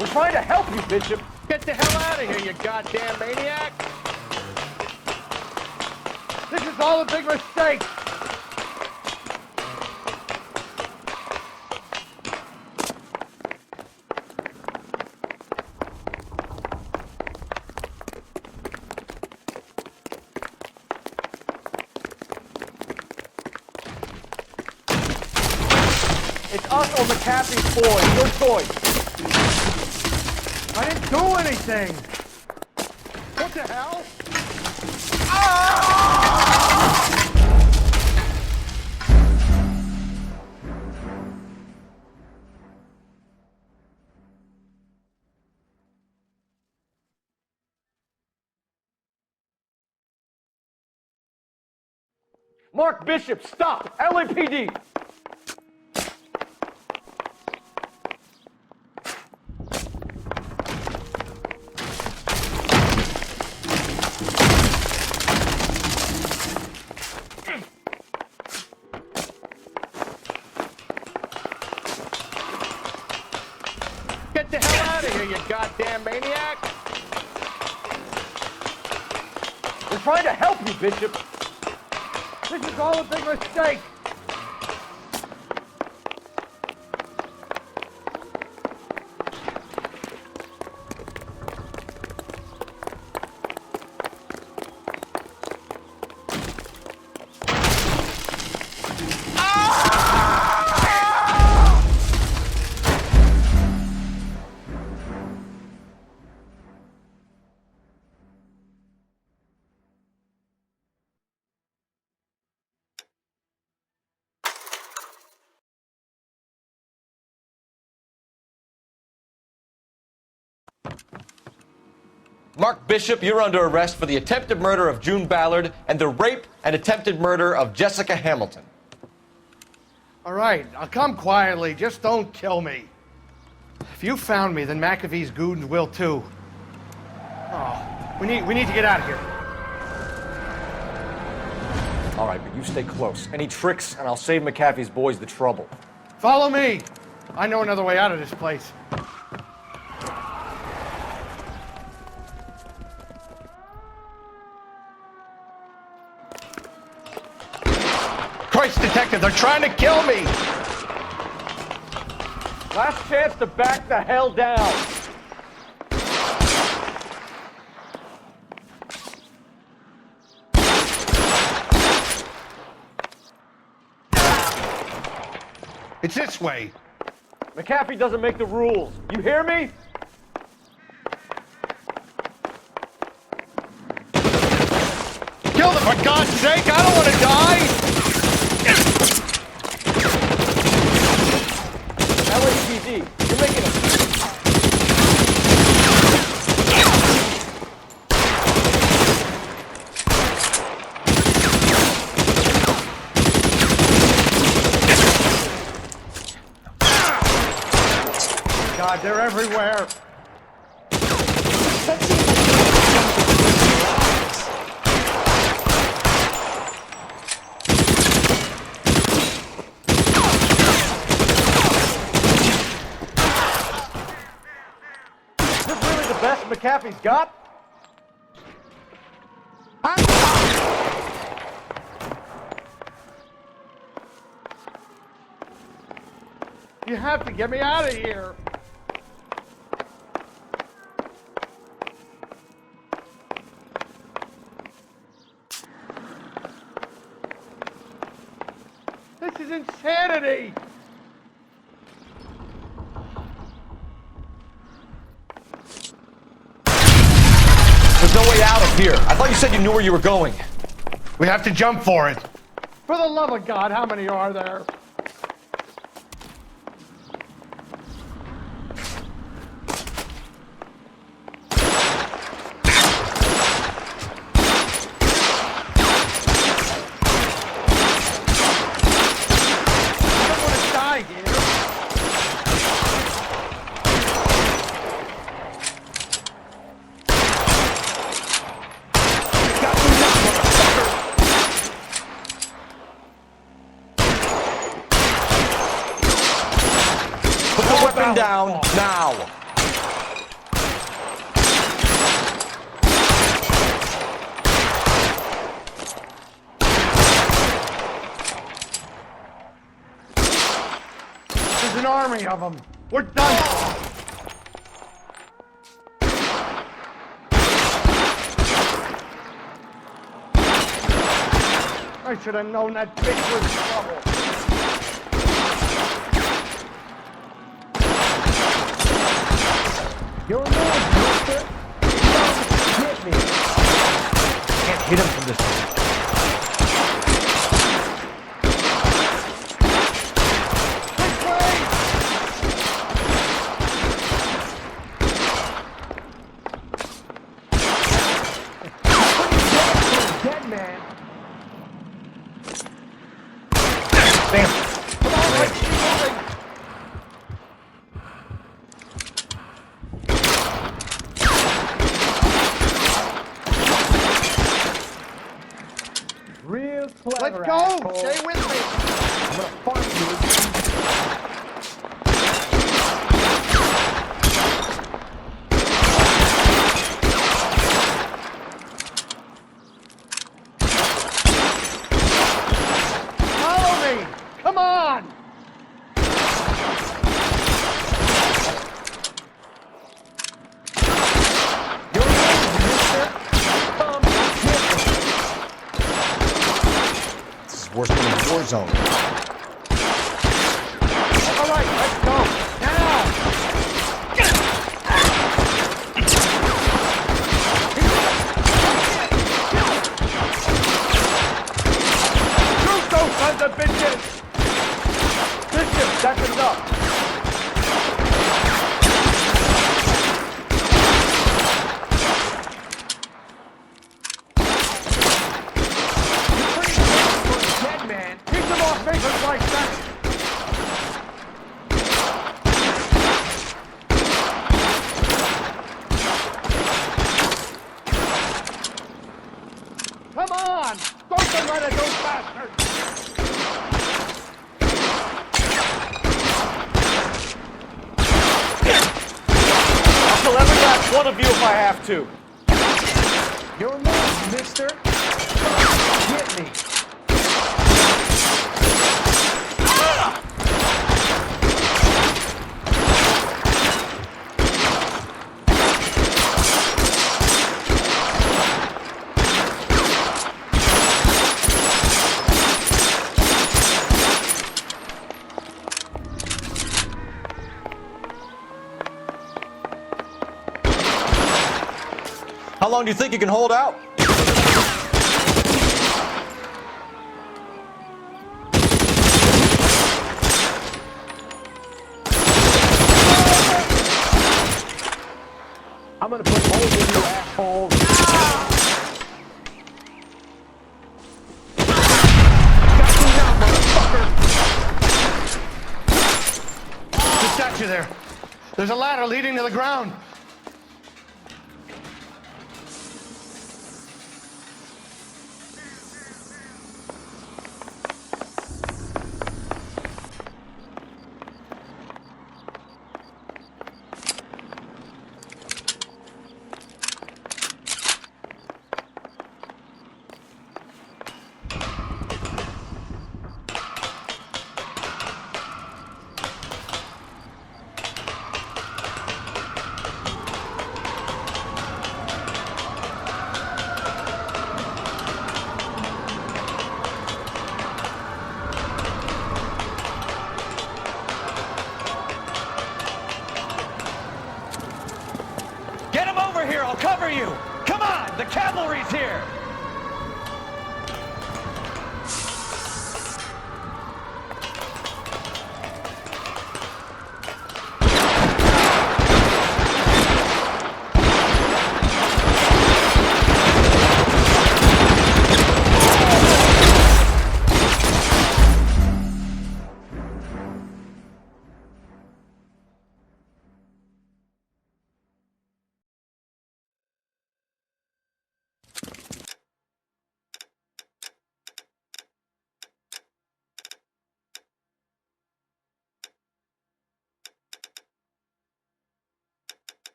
We're trying to help you, Bishop. Get the hell out of here, you goddamn maniac! This is all a big mistake! It's us or McAfee's boys. Your choice. I didn't do anything! What the hell? Mark Bishop, stop! LAPD! Get the hell out of here, you goddamn maniac! We're trying to help you, Bishop. This is all a big mistake! Mark Bishop, you're under arrest for the attempted murder of June Ballard and the rape and attempted murder of Jessica Hamilton. All right, I'll come quietly. Just don't kill me. If you found me, then McAfee's goons will too. Oh, we need to get out of here. All right, but you stay close. Any tricks, and I'll save McAfee's boys the trouble. Follow me. I know another way out of this place. Christ, detective, they're trying to kill me! Last chance to back the hell down. It's this way. McAfee doesn't make the rules. You hear me? Kill them, for God's sake! I don't want to die! LAPD, you're making a... God, they're everywhere! Best McAfee's got? You have to get me out of here! This is insanity! There's no way out of here. I thought you said you knew where you were going. We have to jump for it. For the love of God, how many are there? Down now. There's an army of them. We're done. I should have known that bitch was trouble. You're a man, mister. Hit me. Can't hit him from this distance. Which way? Dead man. Damn. Come on, let's keep moving. Real clever. Let's go! Asshole. Stay with me! I'm gonna find you. Follow me! Come on! You're right, mister. Come get me. This is worse than a war zone. All right, let's go! Now! Shoot those sons of bitches! Bishop, seconds up! Dead man. Keep them off me for Christ's sake! Come on! Don't get rid of those bastards! I'll kill every last one of you if I have to. You're a man, mister. Come get me. How long do you think you can hold out? I'm gonna put holes in you, asshole. Got you now, motherfucker. Just got you there. There's a ladder leading to the ground. Get him over here, I'll cover you! Come on, the cavalry's here!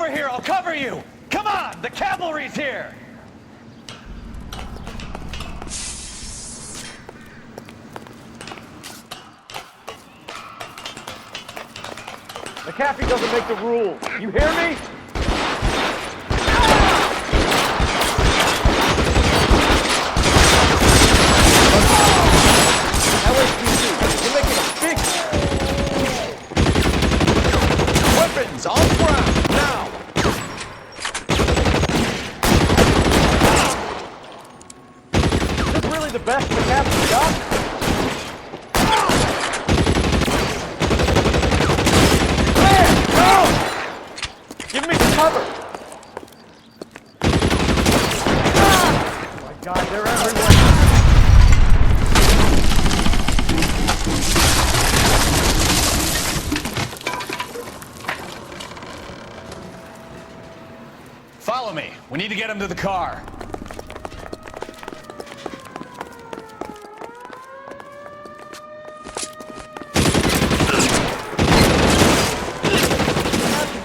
over here, I'll cover you! Come on, the cavalry's here! McAfee doesn't make the rules. You hear me? LAPD, you're making a big... Weapons on the ground, now! Is this really the best McAfee's got? Give me some cover! Oh my God, they're everywhere! Follow me. We need to get him to the car.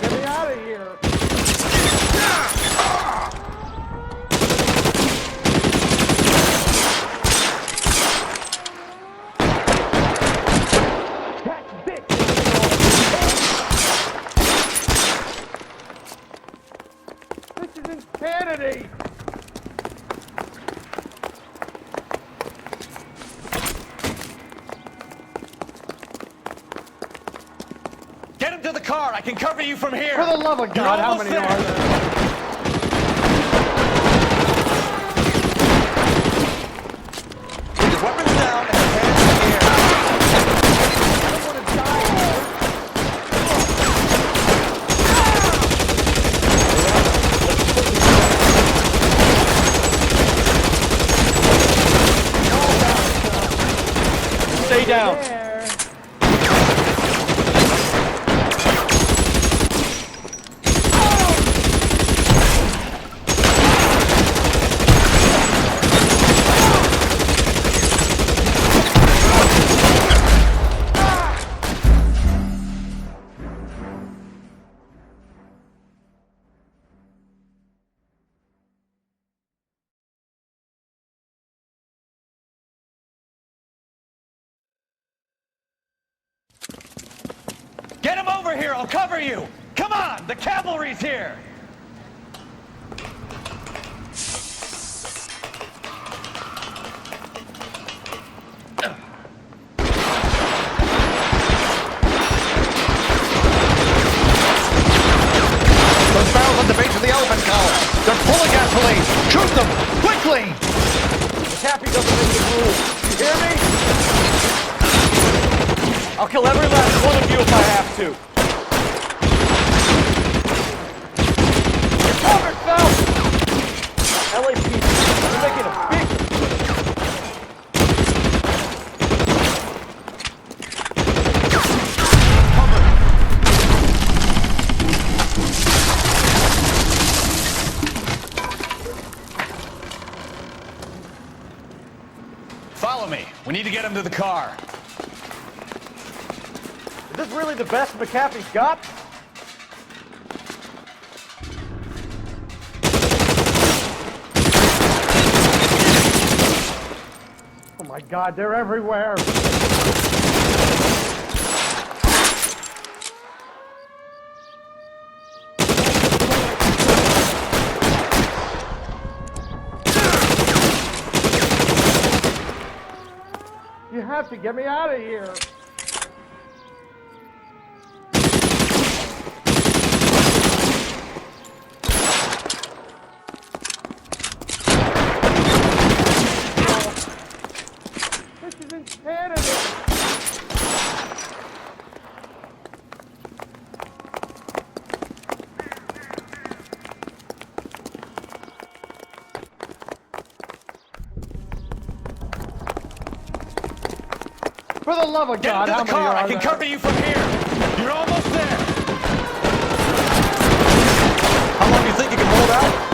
Get me out of here. This is insanity. Get him to the car. I can cover you from here. For the love of God, how many are there? Put your weapons down and your hands in the air. I don't want to die. Stay down. Get him over here. I'll cover you. Come on. The cavalry's here. Those barrels at the base of the elephant collar. They're full of gasoline. Shoot them! Quickly! McAfee doesn't make the rules. You hear me? I'll kill every last one of you if I have to. You're covered, Phelps! LAPD, you're making a big... Follow me. We need to get him to the car. Is this really the best McAfee's got? Oh my God, they're everywhere. You have to get me out of here. This is insanity. For the love of God, Get how him to the many car. are I can there? cover you from here. You're almost there. How long do you think you can hold out?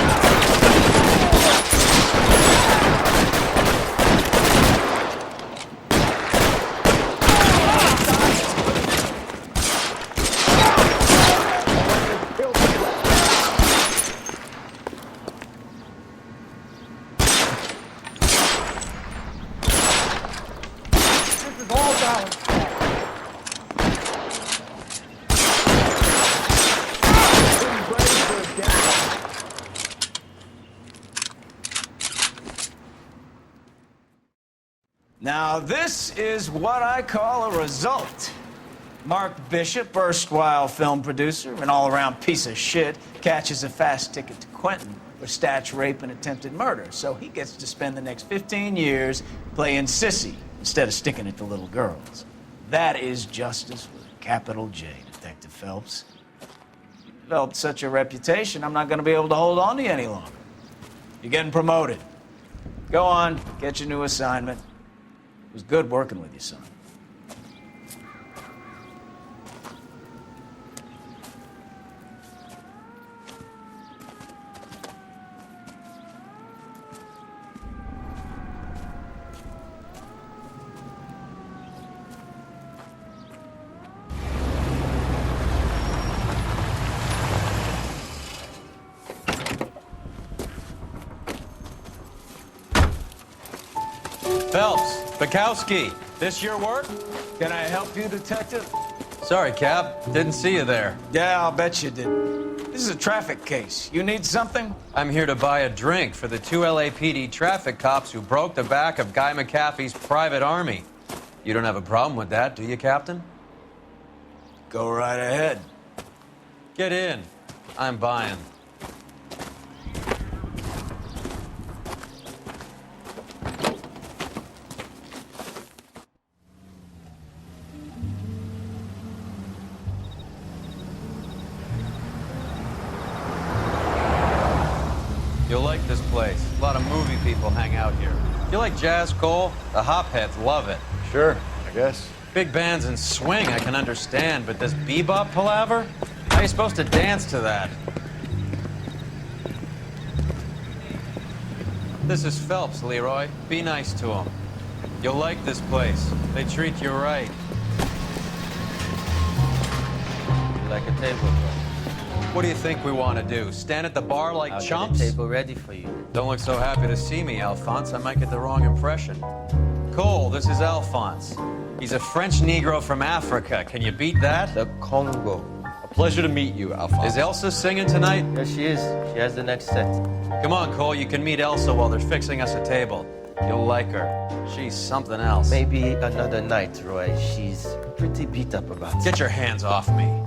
Now, this is what I call a result. Mark Bishop, erstwhile film producer, an all-around piece of shit, catches a fast ticket to Quentin for statch rape and attempted murder. So he gets to spend the next 15 years playing sissy instead of sticking it to little girls. That is justice with a capital J, Detective Phelps. Developed such a reputation, I'm not going to be able to hold on to you any longer. You're getting promoted. Go on, get your new assignment. It was good working with you, son. Phelps, Bukowski, this your work? Can I help you, Detective? Sorry, Cap. Didn't see you there. Yeah, I'll bet you did. This is a traffic case. You need something? I'm here to buy a drink for the 2 LAPD traffic cops who broke the back of Guy McAfee's private army. You don't have a problem with that, do you, Captain? Go right ahead. Get in. I'm buying. You'll like this place. A lot of movie people hang out here. You like jazz, Cole? The hopheads love it. Sure, I guess. Big bands and swing I can understand, but this bebop palaver? How are you supposed to dance to that? This is Phelps, Leroy. Be nice to him. You'll like this place. They treat you right. You like a table, bro? What do you think we want to do? Stand at the bar like I'll chumps? get a table ready for you. Don't look so happy to see me, Alphonse. I might get the wrong impression. Cole, this is Alphonse. He's a French Negro from Africa. Can you beat that? The Congo. A pleasure to meet you, Alphonse. Is Elsa singing tonight? Yes, she is. She has the next set. Come on, Cole. You can meet Elsa while they're fixing us a table. You'll like her. She's something else. Maybe another night, Roy. She's pretty beat up about it. Get your hands off me.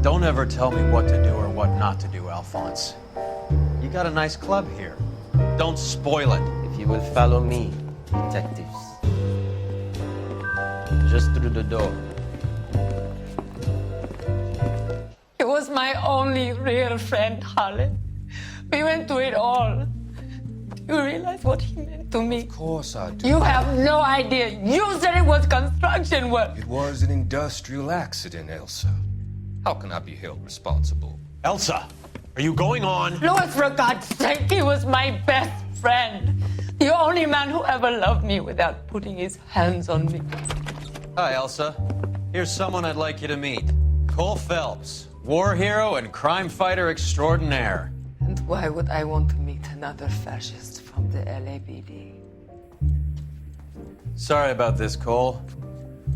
Don't ever tell me what to do or what not to do, Alphonse. You got a nice club here. Don't spoil it. If you will follow me, detectives. Just through the door. He was my only real friend, Harlan. We went through it all. Do you realize what he meant to me? Of course I do. You have no idea. You said it was construction work. It was an industrial accident, Elsa. How can I be held responsible? Elsa, are you going on? Louis, for God's sake, he was my best friend. The only man who ever loved me without putting his hands on me. Hi, Elsa. Here's someone I'd like you to meet. Cole Phelps, war hero and crime fighter extraordinaire. And why would I want to meet another fascist from the LAPD? Sorry about this, Cole.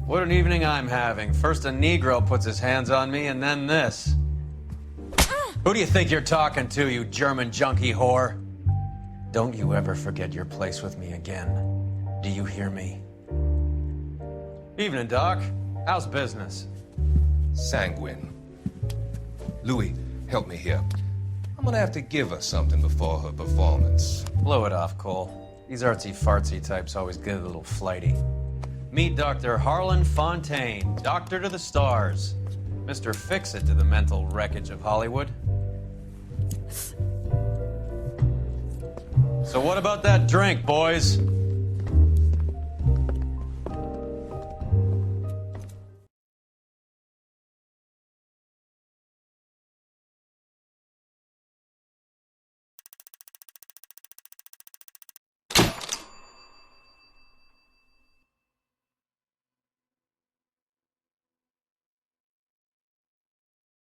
What an evening I'm having. First a Negro puts his hands on me, and then this. Who do you think you're talking to, you German junkie whore? Don't you ever forget your place with me again. Do you hear me? Evening, Doc. How's business? Sanguine. Louis, help me here. I'm gonna have to give her something before her performance. Blow it off, Cole. These artsy-fartsy types always get a little flighty. Meet Dr. Harlan Fontaine, doctor to the stars. Mr. Fix-It to the mental wreckage of Hollywood. So what about that drink, boys?